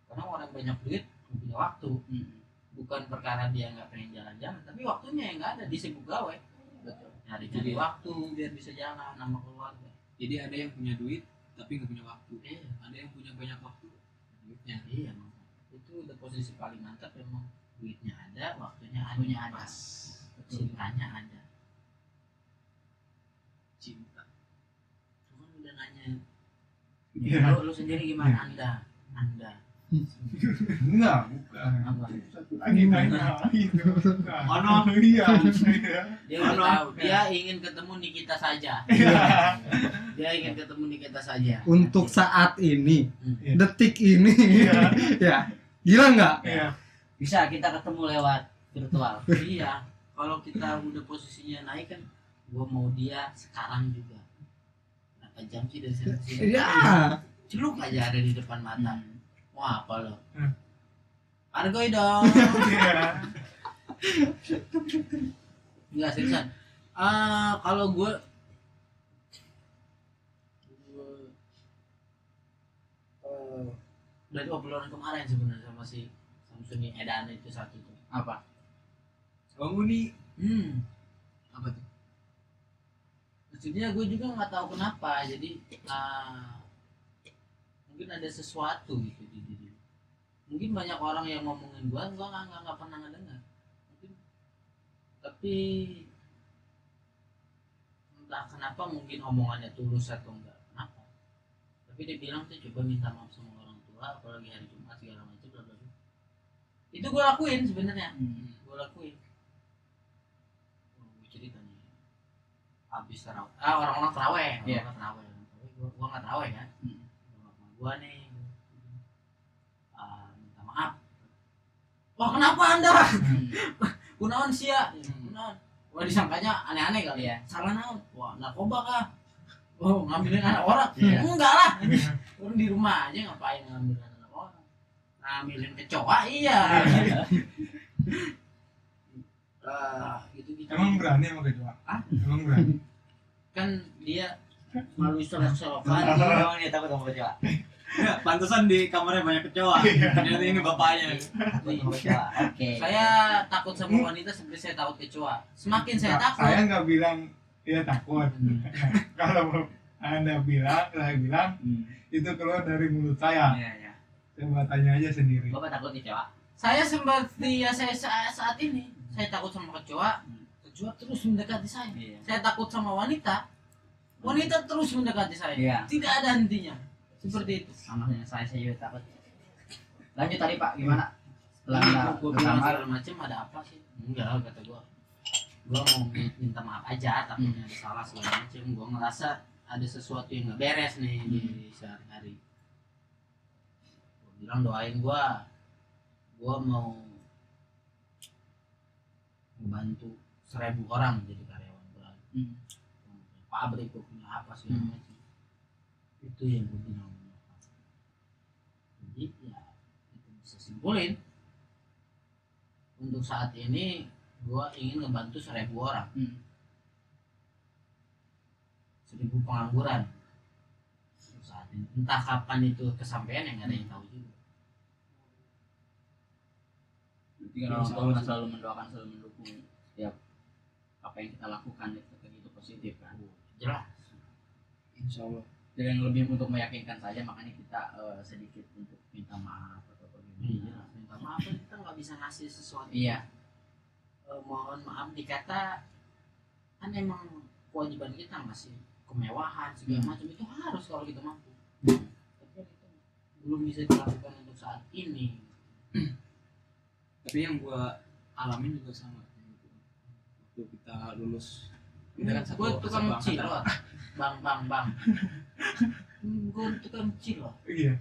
Karena orang banyak duit nggak punya waktu. Bukan perkara dia nggak pengen jalan-jalan, tapi waktunya yang nggak ada, dia sibuk gawe. Betul. Nyari waktu biar bisa jalan sama keluarga. Jadi ada yang punya duit tapi nggak punya waktu. Iya. Ada yang punya banyak waktu, duitnya. Iya, itu udah posisi paling mantap emang. Duitnya ada, waktunya ada. Punya ada. Cintanya ada. Cinta. Cuman udah nanya, Iya. lu sendiri gimana Anda? Enggak, bukan. Apa? Lagi nanya itu. Ono. Iya. Dia udah Ano? tahu, dia ingin ketemu Nikita saja. Iya. Dia ingin ketemu Nikita saja. Untuk saat ini, Iya. detik ini, Iya. ya gila nggak? Iya. Bisa kita ketemu lewat virtual. Iya, kalau kita udah posisinya naik kan, gua mau dia sekarang juga. Berapa jam sih dari sana ke sini? Iya. Celuk aja ada di depan mata. Wah, apa lo? Hmm. Argoy dong. Iya. Enggak seriusan. Kalau gue dari obrolan kemarin sebenarnya sama si Samsuni Edan itu satu tuh. Apa? Kamu nih apa tuh? Maksudnya gue juga nggak tahu kenapa. Jadi mungkin ada sesuatu gitu di diri. Mungkin banyak orang yang ngomongin gue nggak pernah ngedengar. Mungkin, tapi entah kenapa mungkin omongannya tulus atau enggak. Kenapa? Tapi dia bilang tuh coba minta maaf sama orang tua, apalagi hari Jumat segala macam bla bla bla. Itu gue lakuin sebenarnya. Gue lakuin. Gue cerita nih. Habis tarawih. Orang-orang tarawih. Iya. Orang-orang tarawih. Gue nggak tarawih kan. Gue nih minta maaf. Wah kenapa anda? Kunaon sia? Kunaon? Wah disangkanya aneh-aneh kali ya. Iya. Salah naon? Wah narkoba kah? Oh, ngambilin anak orang? Iya. Enggak lah. Orang di rumah aja ngapain ngambilin anak orang? Ngambilin kecoa iya. Gitu-gitu. Emang berani sama kecoa? Hah? Emang berani? Kan dia malu selok-selokan. Emang dia takut sama kecoa. Ya, pantesan di kamarnya banyak kecoa. Ternyata ini bapaknya. Takut sama kecoa. Oke. Saya takut sama wanita seperti saya takut kecoa. Semakin saya takut. Saya nggak bilang dia takut. Kalau Anda bilang, saya bilang itu keluar dari mulut saya. Iya, iya. Coba tanya aja sendiri. Bapak takut kecoa? Saya seperti ya saya saat ini. Saya takut sama kecoa. Kecoa terus mendekati saya. Iya. Saya takut sama wanita. Wanita terus mendekati saya. Iya. Tidak ada hentinya. Seperti itu. Sama dengan saya juga takut. Lanjut tadi Pak, gimana? Setelah Jadi Anda gua ke bilang kamar, segala macam ada apa sih? Enggak kata gua. Gua mau minta maaf aja takutnya ada salah segala macam. Gua ngerasa ada sesuatu yang nggak beres nih di sehari-hari. Gua bilang doain gua mau membantu 1.000 orang jadi karyawan gua. Pabrik gua punya apa segala macam. Itu yang gua bilang. Jadi ya itu bisa simpulin untuk saat ini gua ingin ngebantu 1.000 orang. 1.000 pengangguran untuk saat ini. Entah kapan itu kesampaian yang nggak ada yang tahu juga. Jadi kan orang tua kan selalu mendoakan, selalu mendukung setiap apa yang kita lakukan itu positif kan. Jelas. Insya Allah. Dan yang lebih untuk meyakinkan saja, makanya kita sedikit untuk minta maaf atau Iya, bagaimana. minta maaf kan kita nggak bisa ngasih sesuatu. Iya. Mohon maaf dikata kan emang kewajiban kita ngasih kemewahan segala macam itu harus kalau kita mampu. Tapi kan itu belum bisa dilakukan untuk saat ini. Tapi yang gua alamin juga sama gitu. Waktu kita lulus, kita kan satu Gue tukang angkatan. cilok, bang. Gue tukang cilok. Iya.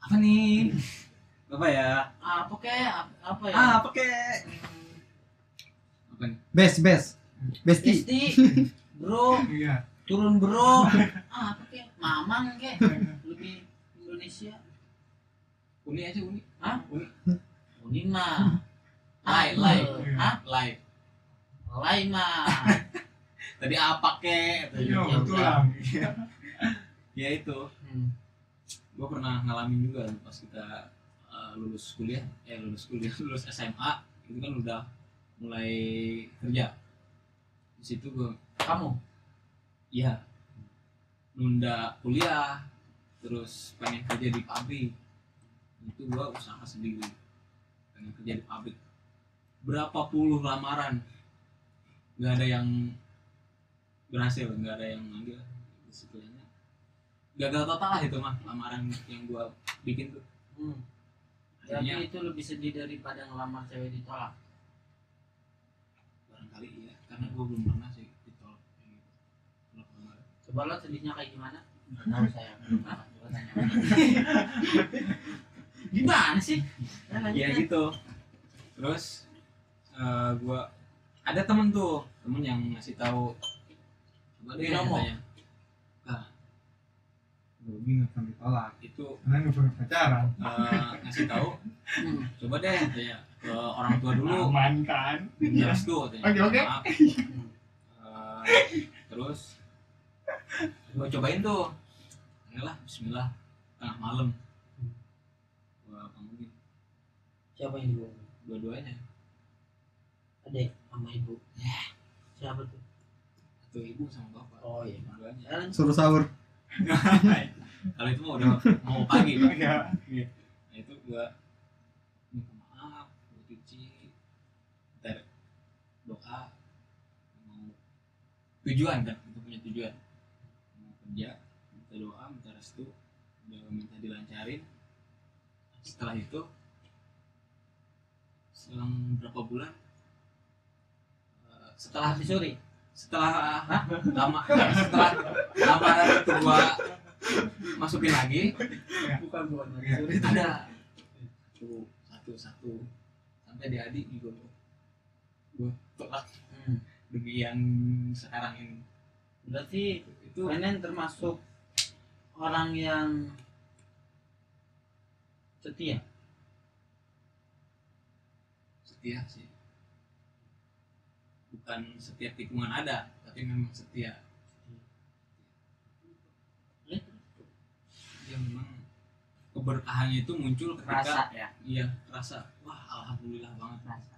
Apa nih? Apa ya? Apa kayak apa ya? Apa kek? Apa nih? Besti. Besti, bro, Iya. turun bro. Apa kayak mamang kayak lebih Indonesia. Uni aja uni. Hah? Uni. Uni mah. Lai. Hah? Live. Lai mah. Tadi apa kek? Iya, Ya tulang. Ya itu. Hmm. Gue pernah ngalamin juga pas kita lulus lulus SMA itu kan udah mulai kerja. Di situ gue Kamu? ya nunda kuliah terus pengen kerja di pabrik. Itu gue usaha sendiri pengen kerja di pabrik, berapa puluh lamaran nggak ada yang berhasil, nggak ada yang ngambil. Istilahnya gagal total lah itu mah lamaran yang gue bikin tuh. Akhirnya Tapi itu lebih sedih daripada ngelamar cewek ditolak. barangkali iya, karena gue belum pernah sih ditolak kayak gitu. Tolak lamaran. Coba lo sedihnya kayak gimana? Tahu saya. Hah? Coba tanya. Gimana sih? Ya gitu. Terus gua ada temen yang ngasih tahu coba deh Binomo. katanya. Nah, Gue bingung kan ditolak. itu Karena nggak pernah pacaran. ngasih tahu coba deh katanya ke orang tua dulu. Aman kan? Jelas tuh katanya. Oke. Maaf. Terus gua cobain tuh. Ayolah, bismillah, tengah malam. Gua panggilin Siapa yang dibawa? dua-duanya. Adek sama ibu. Siapa tuh? Satu ibu sama bapak. Oh iya. Dua-duanya. Jalan. Suruh sahur. Kalau itu mah udah mau pagi Pak. Iya. Nah itu gua minta maaf, gua cuci, ntar doa, mau tujuan kan, kita punya tujuan mau kerja, minta doa, minta restu, udah minta dilancarin. Setelah itu selang berapa bulan setelah Disuruh. setelah setelah lamaran itu gua masukin lagi, Bukan bukan. Iya. Disuruh. ada satu sampai di adik juga gue tolak. demi yang sekarang ini. Berarti Itu kalian termasuk orang yang setia. setia sih, bukan setiap tikungan ada, tapi memang setia. Ya memang keberkahannya itu muncul ketika Rasa ya, iya rasa wah alhamdulillah banget. rasa.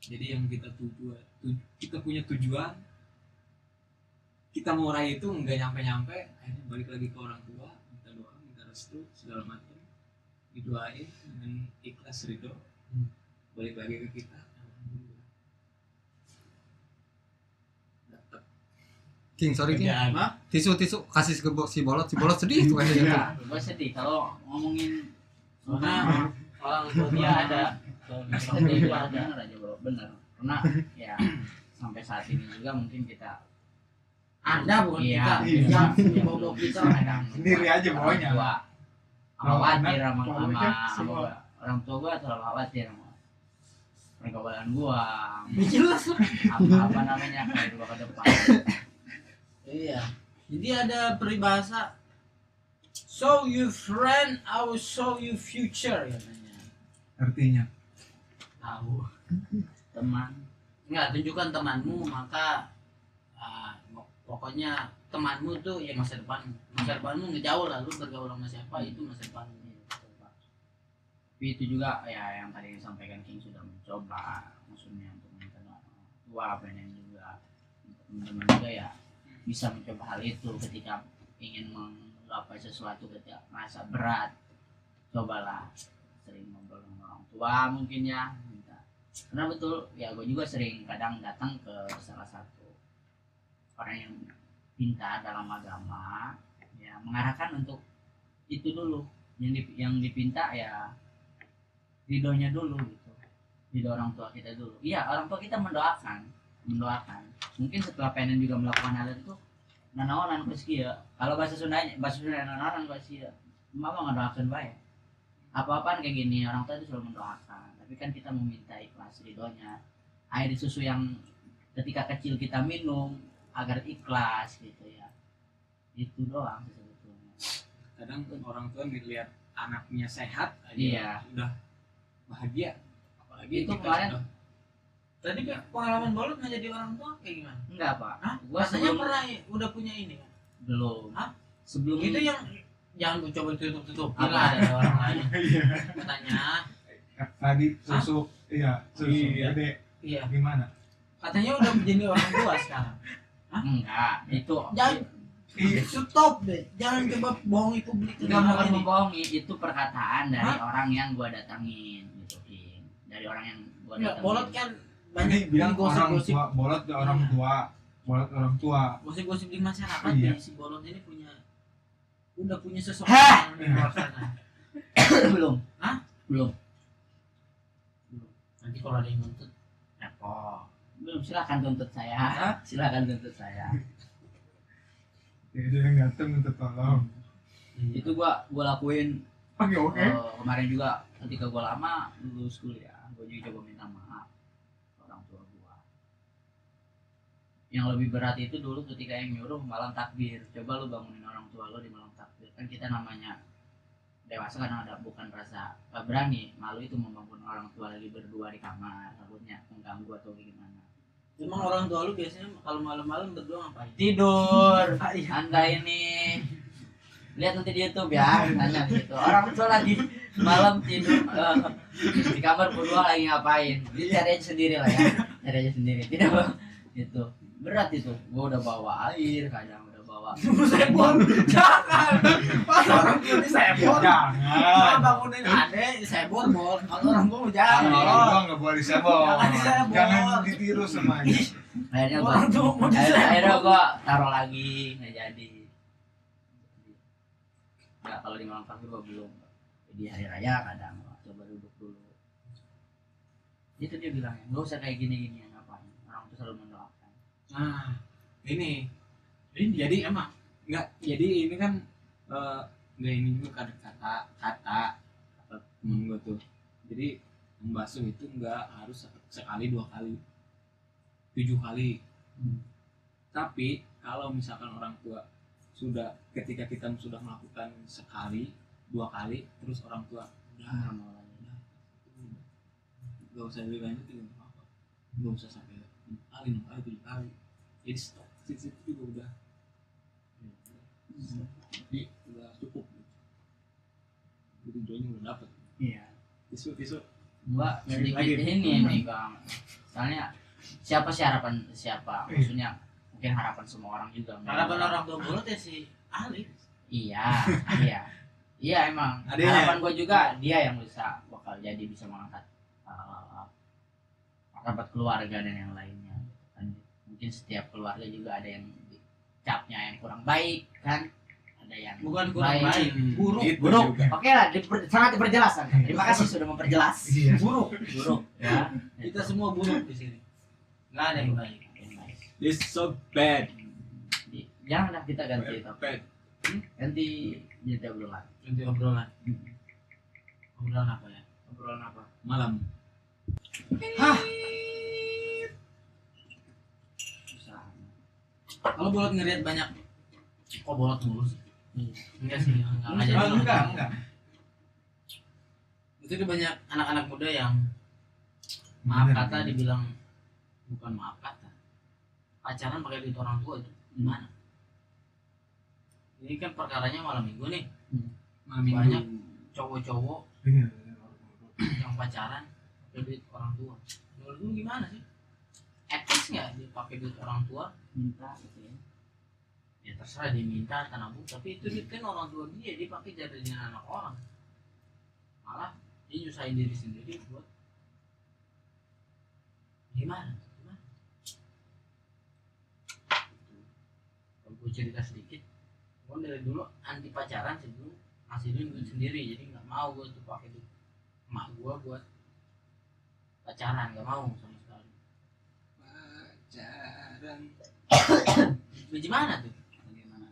Jadi yang kita punya tujuan, kita mau raih itu nggak nyampe akhirnya balik lagi ke orang tua, minta doa, minta restu segala macam, didoain dengan ikhlas ridho, balik lagi ke kita. Alhamdulillah dapat King, sorry King. kerjaan. Tisu kasih ke si bolot sedih tuh kayaknya. Ya, gue sedih kalau ngomongin Soalnya orang tua dia ada. sedih itu ada bener aja bro, bener. Karena ya sampai saat ini juga mungkin kita Anda bukan iya, kita. iya, Bobo kita. kadang Sendiri aja bawanya. khawatir sama Pokoknya semua. orang tua gua terlalu khawatir sama pergaulan gua, Jelas lah. apa namanya kayak gua ke depan. Iya. Jadi ada peribahasa show you friend, I will show you future katanya. Artinya Tahu. Teman Enggak, tunjukkan temanmu maka pokoknya temanmu tuh ya masa depanmu. Masa depanmu ngejauh lah, lu bergaul sama siapa itu masa depanmu. tapi itu juga ya yang tadi disampaikan King sudah mencoba, maksudnya untuk minta doa tua pengen juga untuk teman-teman juga ya bisa mencoba hal itu ketika ingin menggapai sesuatu, ketika merasa berat, cobalah sering ngobrol dengan orang tua mungkin ya, minta. Karena betul ya gue juga sering kadang datang ke salah satu orang yang pintar dalam agama ya, mengarahkan untuk itu dulu yang dipinta ya ridhonya dulu gitu, ridho orang tua kita dulu. Iya, orang tua kita mendoakan mungkin setelah pengen juga melakukan hal itu nanaonan kuski ya, kalau bahasa Sunda nanaonan kuski ya, mama ngedoakan baik apa-apaan kayak gini, orang tua itu selalu mendoakan, tapi kan kita meminta ikhlas ridhonya, air susu yang ketika kecil kita minum agar ikhlas gitu ya, itu doang sih sebetulnya. Kadang orang tua ngelihat anaknya sehat aja Iya. udah bahagia, apalagi Itu kita kemarin sudah- Tadi pengalaman Bolot nggak jadi orang tua kayak gimana? enggak pak, Hah? gua Katanya sebelum pernah udah punya ini kan? belum. Hah? Sebelum Itu yang jangan coba tutup Apa? lah ada orang lain iya katanya. tadi susu susu Iya. gede Iya. gimana? Katanya udah menjadi orang tua sekarang. enggak, itu Jangan stop deh. Jangan coba bohongi publik. enggak bukan ini. membohongi, itu perkataan dari orang yang gua datangin gitu King. Dari orang yang gua Enggak, datangin. Bolot kan Ini banyak bilang orang gosip-gosip. tua, bolot ke orang Iya. tua, bolot ke orang tua. Gosip-gosip di masyarakat Iya. nih, si Bolot ini udah punya Hah? seseorang di luar sana. belum. Hah? Belum. Nanti kalau ada yang nuntut, repot. Belum, silakan tuntut saya. Silakan tuntut saya. Jadi yang datang untuk tolong. Itu gua lakuin Oke. kemarin juga ketika gua lama lulus kuliah, gua juga coba minta maaf ke orang tua gua. Yang lebih berat itu dulu ketika yang nyuruh malam takbir. Coba lu bangunin orang tua lu di malam takbir. Kan kita namanya dewasa kadang ada bukan rasa gak berani, malu itu membangun orang tua lagi berdua di kamar, takutnya mengganggu atau gimana. Emang orang tua lu biasanya kalau malam-malam berdua ngapain? Tidur. Anda ini lihat nanti di YouTube ya, tanya gitu. Orang tua lagi malam tidur di kamar berdua lagi ngapain? Jadi cari aja sendiri lah ya, cari aja sendiri. Tidak itu berat itu. Gua udah bawa air, kadang udah bawa. Sebon, jangan. Pas orang tua di sebon, Jangan. bangunin adek di sebon bol. Kalau orang tua Kalau jangan. orang tua nggak boleh disebol. Jangan disebol. Jangan ditiru semuanya. Akhirnya gua, Orang tua mau akhirnya disebon. gua taruh lagi, nggak jadi. Nah, kalau di malam takbir gua belum. Di hari raya kadang gua coba duduk dulu. Itu dia bilangnya, nggak usah kayak gini-gini ngapain. Orang tuh selalu mendoakan. Nah, ini jadi emang nggak, jadi ini kan nggak, ini juga kata temen gue tuh. Jadi membasuh itu nggak harus sekali 2 kali, 7 kali Tapi kalau misalkan orang tua sudah, ketika kita sudah melakukan sekali 2 kali terus orang tua udah gak usah dilanjutin, gak apa-apa, gak usah sampai 5 kali 7 kali, jadi stop situ juga udah udah cukup gitu. Tujuannya udah dapet. Iya. Tisu Gua sedikit Lagi. ini nih Bang. Soalnya siapa sih harapan siapa? Maksudnya mungkin harapan semua orang juga. Harapan orang tua bolot ya si Ali. Iya, iya emang. Adanya. Harapan gua juga dia yang bakal jadi bisa mengangkat martabat keluarga dan yang lainnya. Kan mungkin setiap keluarga juga ada yang capnya yang kurang baik kan, ada yang Bukan kurang baik, buruk. Itu buruk. juga. Oke lah, sangat diperjelas kan. Terima kasih sudah memperjelas. Iya. Buruk. Ya. Kita semua buruk di sini. Nggak ada yang baik. It's so bad. Janganlah kita ganti topik. Bad. Ganti jadi obrolan. Nanti obrolan. Obrolan apa ya? Obrolan apa? Malam. Susah. Kalau bolot ngeliat banyak, kok bolot mulu sih? Enggak sih, enggak jadi. Enggak. Itu tuh banyak anak-anak muda yang maaf Bener, kata bener. dibilang, bukan maaf kata, pacaran pakai duit orang tua itu gimana? Ini kan perkaranya malam minggu nih, Malam banyak minggu. cowok-cowok Iya. yang pacaran pakai duit orang tua. Menurut lu gimana sih? Etis nggak dia pakai duit orang tua? Minta gitu ya. Ya terserah dia minta atau nabung, tapi itu duit kan orang tua dia pakai jadinya anak orang. Malah dia nyusahin diri sendiri buat gimana? Kalau gue cerita sedikit, gue dari dulu anti pacaran sih, dulu ngasilin duit sendiri, jadi nggak mau gue tuh pakai duit emak gue buat pacaran, nggak mau sama sekali. Pacaran. Gimana tuh? Bagaimana?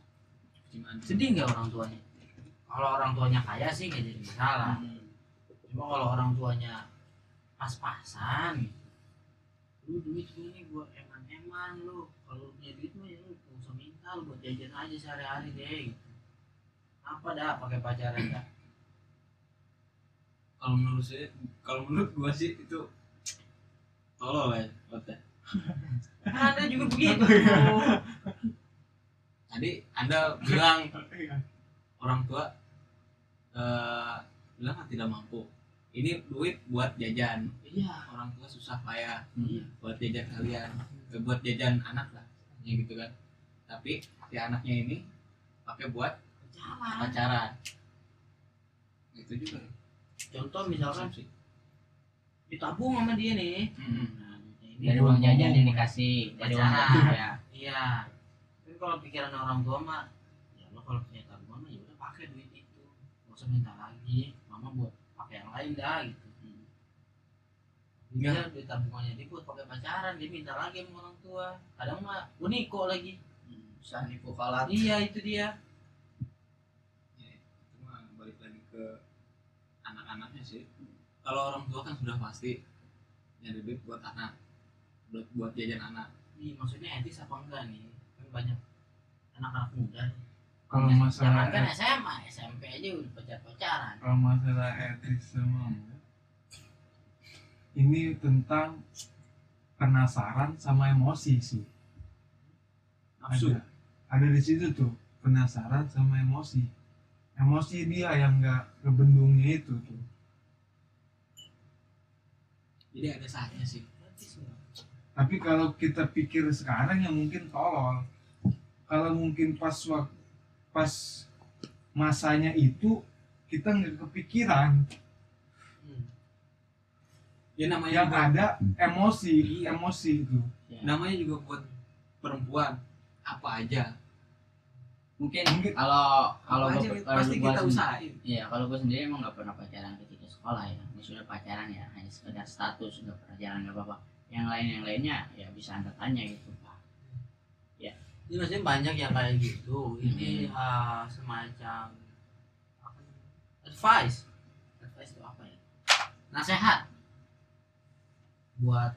Gimana? Sedih nggak orang tuanya? Kalau orang tuanya kaya sih nggak jadi masalah. Cuma kalau orang tuanya pas-pasan gitu, lu duit gue nih gue eman-eman, lu kalau punya duit mah ya lu gak usah minta, lu buat jajan aja sehari-hari deh gitu. Apa dah pakai pacaran dah? Kalau menurut gua sih itu tolol ya, Ote. Ada juga begitu. Tadi Anda bilang Iya. orang tua bilang kan tidak mampu. Ini duit buat jajan. Iya, Orang tua susah payah iya. buat jajan kalian, buat jajan anak lah, ya gitu kan. Tapi si anaknya ini pakai buat Pacaran. pacaran. Itu juga. Contoh misalkan ditabung sama dia nih. Nah, ini Dari uang jajan yang dikasih, dari uang Pacaran. jajan ya. Iya. Tapi kalau pikiran orang tua mah, ya lo kalau punya tabungan mah ya udah pakai duit itu, nggak usah minta lagi. Mama buat pakai yang lain dah gitu. Dia duit tabungannya dia buat pakai pacaran, dia minta lagi sama orang tua. Kadang mah uniko lagi. Susah nipu kalat. Iya itu dia. Ya, itu mah balik lagi ke anak-anaknya sih. Kalau orang tua kan sudah pasti nyari duit buat anak, buat jajan anak. Ih, maksudnya etis apa enggak nih? Kan banyak anak-anak muda nih. Kalau Jangan masalah kan SMA, SMP aja udah pacaran. kalau masalah etis sama enggak, ini tentang penasaran sama emosi sih. Nafsu. Ada di situ tuh penasaran sama emosi. Emosi dia yang nggak ngebendungnya itu tuh. Jadi ada saatnya sih. Tapi kalau kita pikir sekarang ya mungkin tolol. Kalau mungkin pas masanya itu kita nggak kepikiran, Ya namanya yang juga, ada emosi, Iya. emosi itu. namanya juga buat perempuan apa aja. Mungkin Mungkin- kalau Apa aja pasti gua kita sendiri- usahain. Iya, kalau gue sendiri emang nggak pernah pacaran ketika sekolah ya. Ini sudah pacaran ya, hanya sekedar status, nggak pernah jalan nggak apa-apa. Yang lainnya ya bisa anda tanya gitu pak. Ini maksudnya banyak yang kayak gitu. Ini semacam apa namanya? Advice itu apa ya? Nasehat buat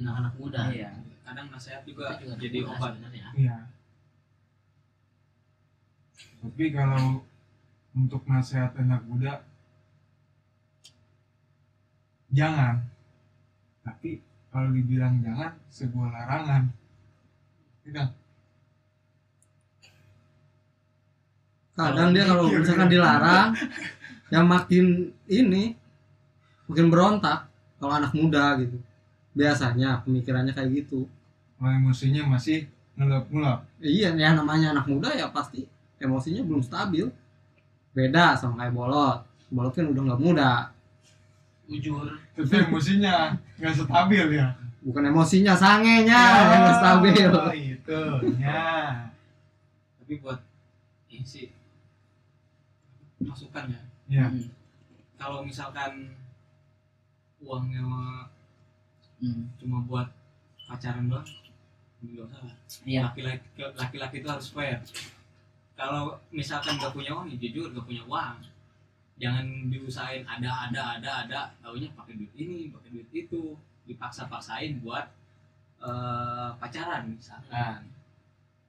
anak muda. Iya. Kadang nasihat juga Itu juga jadi mudah obat. sebenarnya. Iya. Tapi kalau untuk nasihat anak muda, jangan. Tapi kalau dibilang jangan, sebuah larangan. Tidak. Kadang dia kalau misalkan dilarang, yang makin berontak kalau anak muda gitu. Biasanya pemikirannya kayak gitu. Emosinya masih ngelap-ngelap. Iya, ya namanya anak muda ya pasti emosinya belum stabil. Beda sama kayak Bolot. Bolot kan udah nggak muda. Jujur. Tapi emosinya nggak stabil ya. Bukan emosinya, sangenya yang nggak stabil. Oh, itu. Ya. Tapi buat ini sih masukan ya. Ya. Kalau misalkan uangnya cuma buat pacaran doang, nggak usah lah. Iya. Laki-laki itu harus fair. Kalau misalkan gak punya uang, ya jujur gak punya uang. Jangan diusahain ada, taunya pakai duit ini, pakai duit itu, dipaksa-paksain buat pacaran misalkan.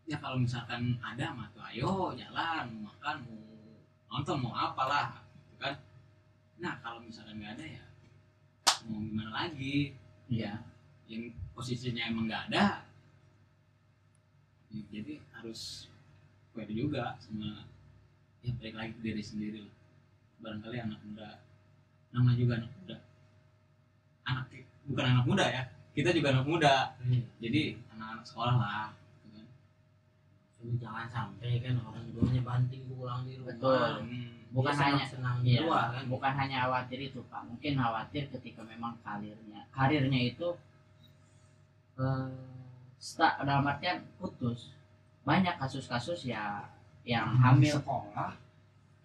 Ya kalau misalkan ada mah tuh ayo jalan, mau makan, mau nonton, mau apalah, gitu kan. Nah kalau misalkan nggak ada ya mau gimana lagi? Iya. Yang posisinya emang nggak ada, ya, jadi harus fair juga sama ya balik lagi ke diri sendiri lah. Barangkali anak muda, nama juga anak muda, bukan anak muda ya, kita juga anak muda, jadi anak-anak sekolah lah gitu kan. Jadi jangan sampai kan orang tuanya banting pulang di rumah. Betul. Bukan Dia hanya senang iya, di luar kan. bukan hanya khawatir itu Pak, mungkin khawatir ketika memang karirnya itu dalam artian putus. Banyak kasus-kasus ya yang hamil sekolah.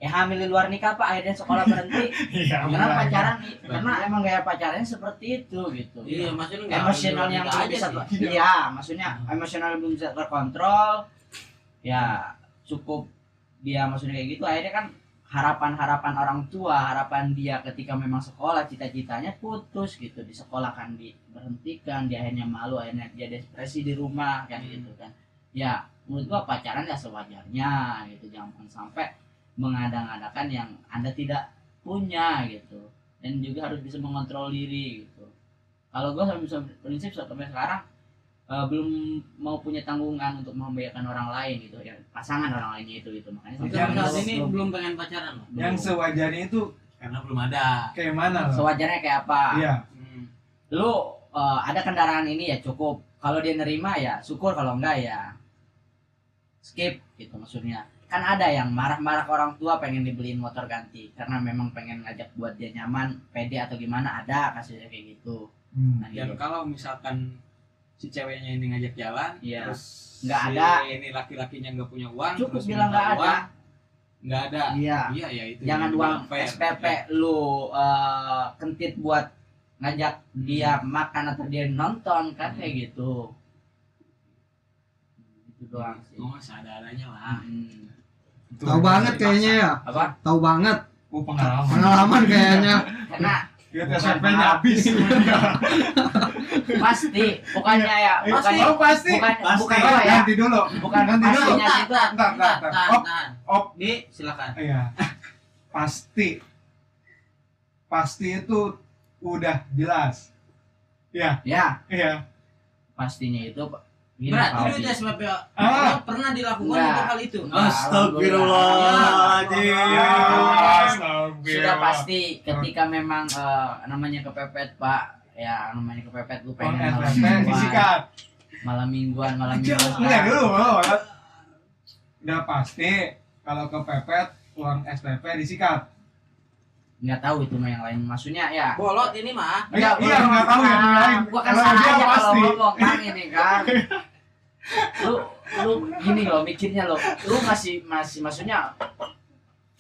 hamil di luar nikah Pak, akhirnya sekolah berhenti Iya. karena mulai. pacaran, karena emang gaya pacarnya seperti itu gitu. Iya, maksudnya nggak Emosional ambil yang nikah belum aja bisa sih. iya, maksudnya emosional belum bisa terkontrol. Ya cukup dia maksudnya kayak gitu, akhirnya kan harapan orang tua, harapan dia ketika memang sekolah, cita-citanya putus gitu, di sekolah kan diberhentikan, dia akhirnya malu, akhirnya dia depresi di rumah kan gitu kan. Ya menurut gua pacaran ya sewajarnya gitu, jangan sampai mengada-ngadakan yang Anda tidak punya gitu, dan juga harus bisa mengontrol diri gitu. Kalau gua sampai prinsip sampai sekarang belum mau punya tanggungan untuk membahayakan orang lain gitu ya, pasangan orang lainnya itu gitu, makanya Sampai Yang saat belum- ini belum pengen pacaran loh. Yang sewajarnya itu Karena belum ada. kayak mana loh? sewajarnya kayak apa. Iya. Lu ada kendaraan ini ya cukup, kalau dia nerima ya syukur, kalau enggak ya skip gitu. Maksudnya kan ada yang marah-marah ke orang tua pengen dibeliin motor ganti karena memang pengen ngajak buat dia nyaman, pede atau gimana, ada kasusnya kayak gitu. Nah, Dan gitu. kalau misalkan si ceweknya ini ngajak jalan, Iya. terus Nggak si ada. ini laki-lakinya nggak punya uang, Cukup terus bilang minta nggak ada. uang, nggak ada. Iya. Iya ya itu. Jangan yang uang bilang fair. SPP lu kentit buat ngajak dia makan atau dia nonton kan kayak gitu. Itu doang sih. Oh, seadanya lah. Itu Tahu banget kayaknya ya. Apa? Tahu banget. Oh, pengalaman. Pengalaman kayaknya. Karena Dia SMP-nya habis. pasti bukannya ya, bukannya Oh, pasti. bukan apa ya, Ganti dulu. bukan Ganti dulu. pastinya itu Bentar. Tahan. Op. Di silakan. Iya. Pasti itu udah jelas. Iya, ya, iya. pastinya itu gini, Berarti Pak lu Odi. tes SPP Ah. pernah dilakukan Enggak. untuk hal itu. Astagfirullahaladzim. Sudah pasti ketika memang namanya kepepet Pak, ya namanya kepepet lu pengen malam SPP mingguan, disikat. malam mingguan Enggak dulu. Udah pasti kalau kepepet uang SPP disikat. nggak tahu itu mah yang lain, maksudnya ya Bolot ini mah. Iya, nggak tahu yang lain. gua kan Kalau salah dia aja kalau pasti. ngomong kan ini kan. lu gini loh mikirnya lo, lu masih maksudnya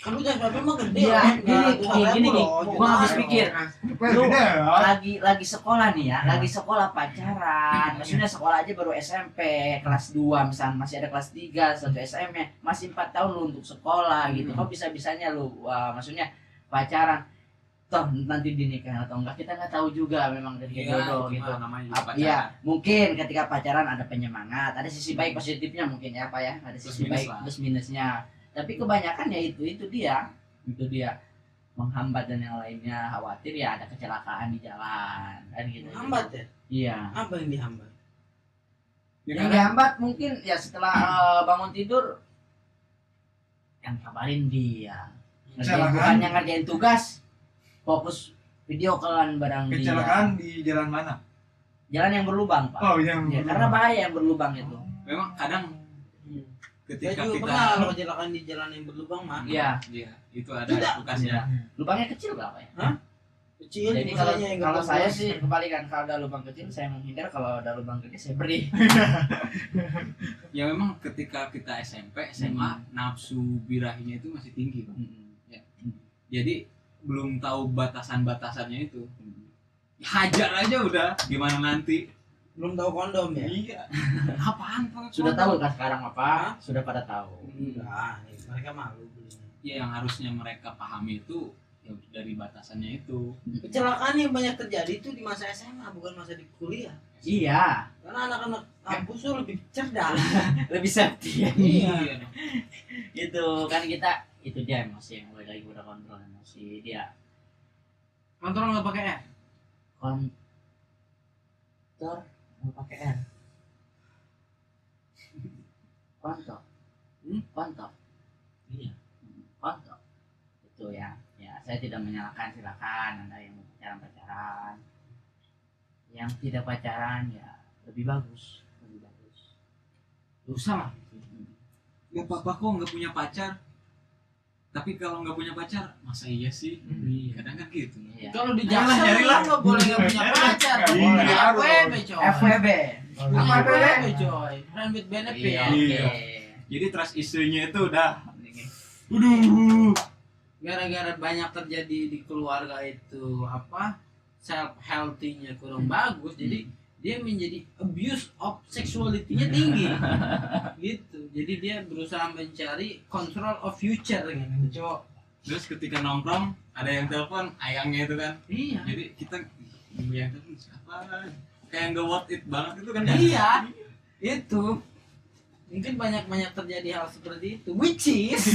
Kan udah SPP mah gede. iya kan? gini gua habis pikir lu Gede ya. lagi sekolah nih ya, lagi sekolah pacaran, maksudnya sekolah aja baru SMP kelas 2 misalnya, masih ada kelas 3 satu SM-nya, masih 4 tahun lu untuk sekolah gitu. Kok bisa-bisanya lu maksudnya pacaran toh nanti dinikah atau enggak kita nggak tahu juga memang dari Iya, jodoh itu gitu. mah namanya juga pacaran. Iya, mungkin ketika pacaran ada penyemangat, ada sisi baik positifnya mungkin ya Pak ya, ada sisi Plus minus baik lah. plus minusnya. Tapi kebanyakan ya itu dia menghambat dan yang lainnya, khawatir ya ada kecelakaan di jalan kan gitu. Hambat ya? Iya. Apa yang dihambat? Ya Yang kan? dihambat mungkin ya setelah bangun tidur yang kabarin dia. Kecelakaan. Bukannya ngerjain tugas, fokus video callan barang dia. Kecelakaan di jalan mana? Jalan yang berlubang, Pak. Oh, yang Ya, karena bahaya yang berlubang itu. Memang kadang Saya ketika juga kita pernah kalau kecelakaan di jalan yang berlubang mah. Iya, Iya, itu ada Tidak. bekasnya. lubangnya kecil berapa ya? Kecil. Jadi kalau misalnya yang kalau nggak saya bagus. sih kebalikan, kalau ada lubang kecil saya menghindar, kalau ada lubang gede saya beri. Ya memang ketika kita SMP, SMA, nafsu birahinya itu masih tinggi, Bang. Jadi belum tahu batasan-batasannya itu. Hajar aja udah, gimana nanti? belum tahu kondom ya. Iya. Apaan Pak? Sudah tahu kan sekarang apa? Sudah pada tahu. Enggak, mereka malu belinya. Ya yang harusnya mereka pahami itu ya dari batasannya itu. Kecelakaan yang banyak terjadi itu di masa SMA bukan masa di kuliah. Iya, Karena anak-anak kampus tuh lebih cerdas. lebih safety ya. Iya. dong. Itu kan kita, itu dia emosi yang lagi udah kontrol emosi dia. Kontrol nggak pakai R. Kontor nggak pakai R. Kontor. Kontor. Iya. Kontor. Itu ya. Ya, saya tidak menyalahkan, silakan Anda yang mau pacaran. Yang tidak pacaran ya lebih bagus, lebih bagus. Dosa lah. Ya papa kok nggak punya pacar? Tapi kalau nggak punya pacar, masa iya sih? Kadang kan gitu. Iya. Kalau di Nyarilah, Jakarta nyarilah. nggak boleh nggak punya pacar. Nggak Boleh boleh. FWB coy. FWB. Punya Apa FWB coy. Friend with benefit. Iya, Iya. oke. Jadi trust isunya itu udah. Gara-gara banyak terjadi di keluarga itu apa self healthy-nya kurang bagus, jadi dia menjadi abuse of sexuality-nya tinggi. Gitu. Jadi dia berusaha mencari control of future gitu. Cowok. Terus ketika nongkrong ada yang telepon ayangnya itu kan. Iya. Jadi kita yang telepon siapa? Kayak nggak worth it banget itu kan. Iya. Itu mungkin banyak terjadi hal seperti itu, which is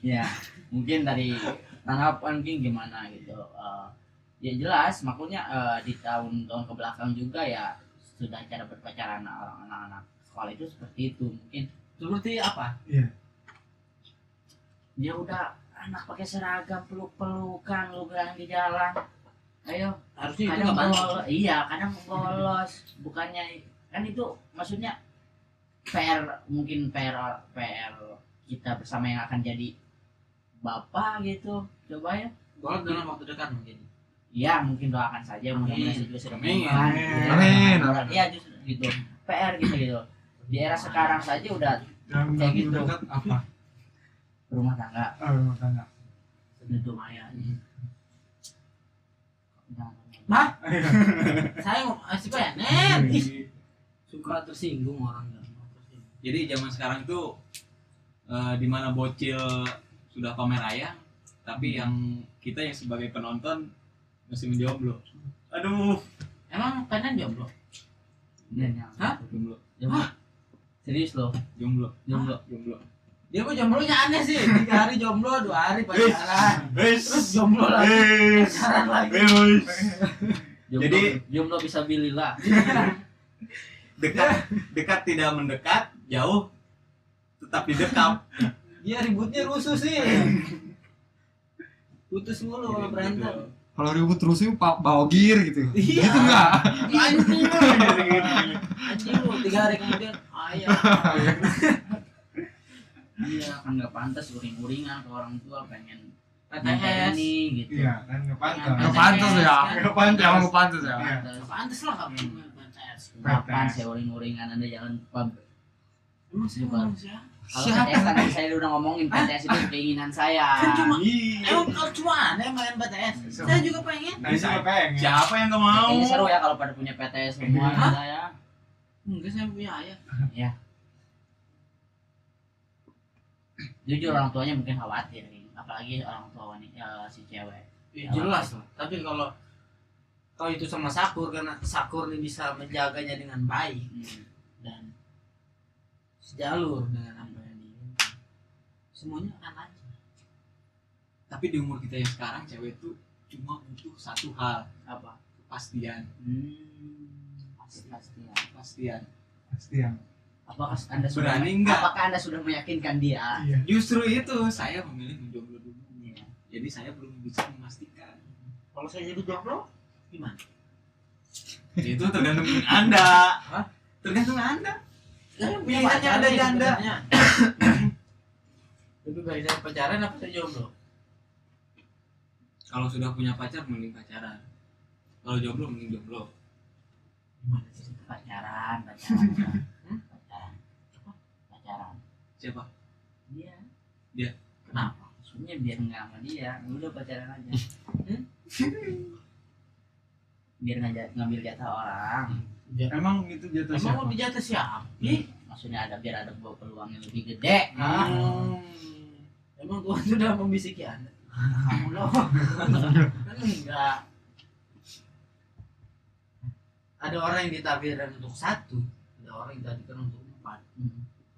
Ya, mungkin dari tanggapan King gimana gitu. Ya jelas, makanya di tahun-tahun kebelakang juga ya sudah cara berpacaran orang anak-anak sekolah itu seperti itu. Mungkin seperti apa? dia udah anak pakai seragam, peluk-pelukan, lu bilang di jalan. Ayo, Harusnya itu kadang nggak bantu. bolos, iya kadang bolos, bukannya kan itu maksudnya PR, mungkin PR kita bersama yang akan jadi bapak gitu, coba ya. Bolos dalam waktu dekat mungkin. Iya mungkin doakan saja, mudah-mudahan saya juga sudah Amin. Amin. Iya justru gitu, PR gitu. Di era sekarang saja udah Dalam Kayak waktu gitu. dekat apa? rumah tangga Rumah tangga. itu Maya. Saya mau kasih PNN. Suka tersinggung orang nggak mau tersinggung. Jadi zaman sekarang itu di mana bocil sudah pamer ayang, tapi yang kita yang sebagai penonton masih menjomblo. Aduh, Emang PNN jomblo? Hah? jomblo, Serius loh, jomblo, jomblo. jomblo. Dia mah jomblonya aneh sih. 3 hari jomblo, 2 hari pacaran. Terus jomblo lagi, pacaran lagi. Jomblo, Jadi- jomblo bisa bilillah. Dekat tidak mendekat, jauh tetap didekap. Dia ributnya rusuh sih. Putus mulu kalau berantem. Kalau ribut terus itu bawa gear gitu. Iya. Gitu enggak? Anjing lu. Anjing lu 3 hari kemudian ayah. Iya kan nggak pantas uring-uringan ke orang tua, pengen PTS. ini gitu. Iya, kan nggak pantas. Nggak pantas ya. Nggak pantas. Emang nggak pantas ya. Iya. Pantes lah kamu PTS. Kapan saya uring-uringan Anda jalan pub? Emang saya Coba. manusia? Kalau PTS tadi saya udah ngomongin PTS itu keinginan saya. Kan cuma Iya. emang kalau cuma aneh main PTS. Saya juga pengen. Nah, saya pengen. Siapa yang gak mau? Ini seru ya kalau pada punya PTS semua Hah? saya. Enggak, saya punya ayah. Jujur orang tuanya mungkin khawatir ini. apalagi orang tua wanita si cewek. Ya, jelas lah. Tapi kalau itu sama Sakur, karena Sakur ini bisa menjaganya dengan baik dan sejalur dengan apa yang diinginkan, semuanya akan lancar. Tapi di umur kita yang sekarang cewek itu cuma butuh satu hal, Apa? kepastian. Pastian. Pasti yang Apakah anda sudah Berani nggak? Apakah anda sudah meyakinkan dia? iya. Justru itu saya memilih menjomblo dulu. Iya. Jadi saya belum bisa memastikan. Kalau saya jadi jomblo gimana? Itu tergantung Anda. Hah? Tergantung Anda. Saya punya Pilihannya pacar ada nih janda. sebenarnya. Lebih baik saya pacaran apa saya jomblo? Kalau sudah punya pacar mending pacaran. Kalau jomblo mending jomblo. Gimana sih? Pacaran. Pacaran. Siapa? Dia. Kenapa? Maksudnya biar nggak sama dia, udah pacaran aja. Biar ngambil jatah orang. Emang itu jatuh Emang siapa? mau dijatah siapa? Maksudnya biar ada peluang yang lebih gede. Emang Tuhan sudah membisiki Anda? Kamu loh. Kan enggak. Ada orang yang ditakdirkan untuk satu, ada orang yang ditakdirkan untuk 4.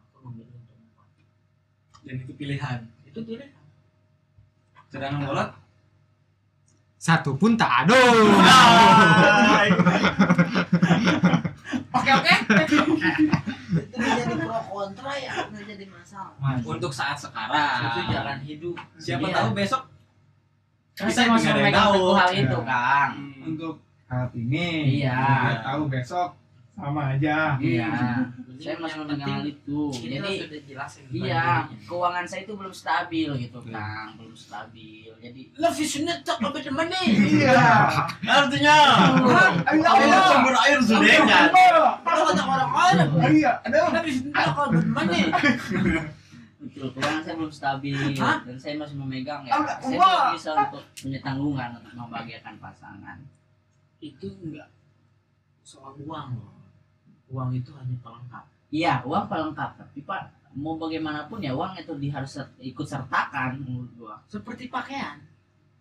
Aku memilih untuk 4. Dan itu pilihan. Itu pilihan. Sedangkan bolot Satu pun tak ada. Oke. Itu jadi pro kontra ya, nggak jadi masalah. untuk saat sekarang. Itu jalan hidup. Siapa Iya. tahu besok Karena Kita saya masih juga ada yang memegang tahu. teguh hal itu, Ya. Kang. Untuk saat ini Iya. nggak tahu besok sama aja. Iya. Jadi Saya masih yang memegang hal penting itu. kita Jadi sudah jelasin kepada iya, dirinya. keuangan saya itu belum stabil gitu, Kang. Belum stabil. Jadi Love is not talk about the money. Iya. artinya Allah. sumber air sudah kan. Kalau kata orang-orang, Iya. Ada. love is not talk about the money. betul, keuangan saya belum stabil Hah? dan saya masih memegang ya. Allah, Saya Allah. belum bisa untuk punya tanggungan untuk membahagiakan pasangan. Itu enggak soal uang loh. Uang itu hanya pelengkap. Iya, uang pelengkap, tapi Pak, mau bagaimanapun ya uang itu harus ikut sertakan menurut gua. Seperti pakaian.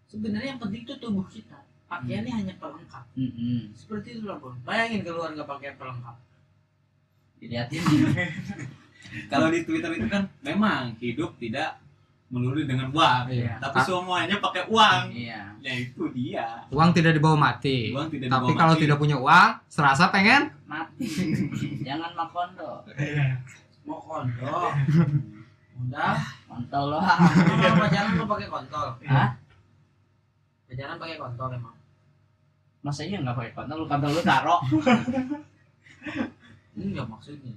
Sebenarnya yang penting itu tubuh kita. Pakaiannya hanya pelengkap. Seperti itu lah, Bang. Bayangin keluar nggak pakai pelengkap. Dilihatin. Kalau di Twitter itu kan memang hidup tidak melulu dengan uang, Iya. tapi semuanya pakai uang. Iya. Ya itu dia. Uang tidak dibawa mati. Uang tidak Tapi dibawa kalau mati. tidak punya uang, serasa pengen Mati. Jangan makondo. Iya. Mau kontol. Udah. Kontol loh. Kalau pacaran lo pakai kontol. Hah? Pacaran pakai kontol emang. Masa iya nggak pakai kontol? Lu kontol lu taruh. Ini nggak maksudnya.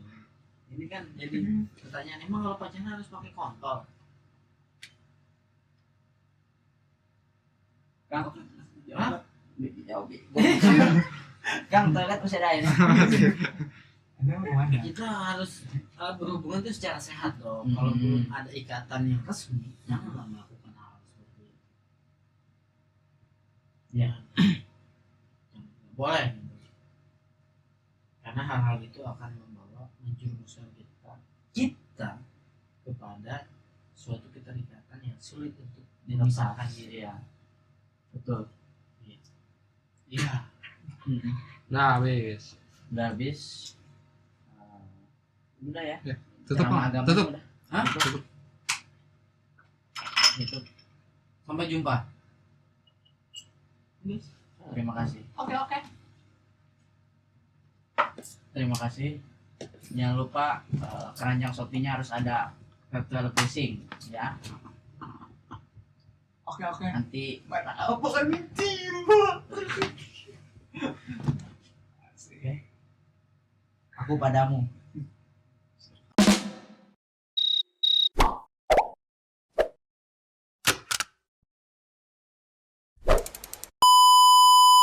Ini kan jadi pertanyaan, emang kalau pacaran harus pakai kontol? Kang, Hah? jawab. Kang, toilet masih ada ini. Ada mana? Kita harus berhubungan itu secara sehat dong. Hmm. Kalau belum ada ikatan yang resmi, janganlah melakukan hal seperti itu. Ya, Jangan boleh. Gitu. Karena hal-hal itu akan membawa menjerumuskan kita kepada suatu keterikatan yang sulit untuk dipisahkan diri ya. Betul. Iya. nah habis. Udah habis. Udah ya. Tutup, Ceramah Bang. agama Tutup. udah. Hah? Tutup. Tutup. Sampai jumpa. Terima kasih. Oke. Terima kasih. Jangan lupa keranjang Shopee-nya harus ada virtual casing ya. Oke. Nanti Mana apa kan mimpi, aku padamu.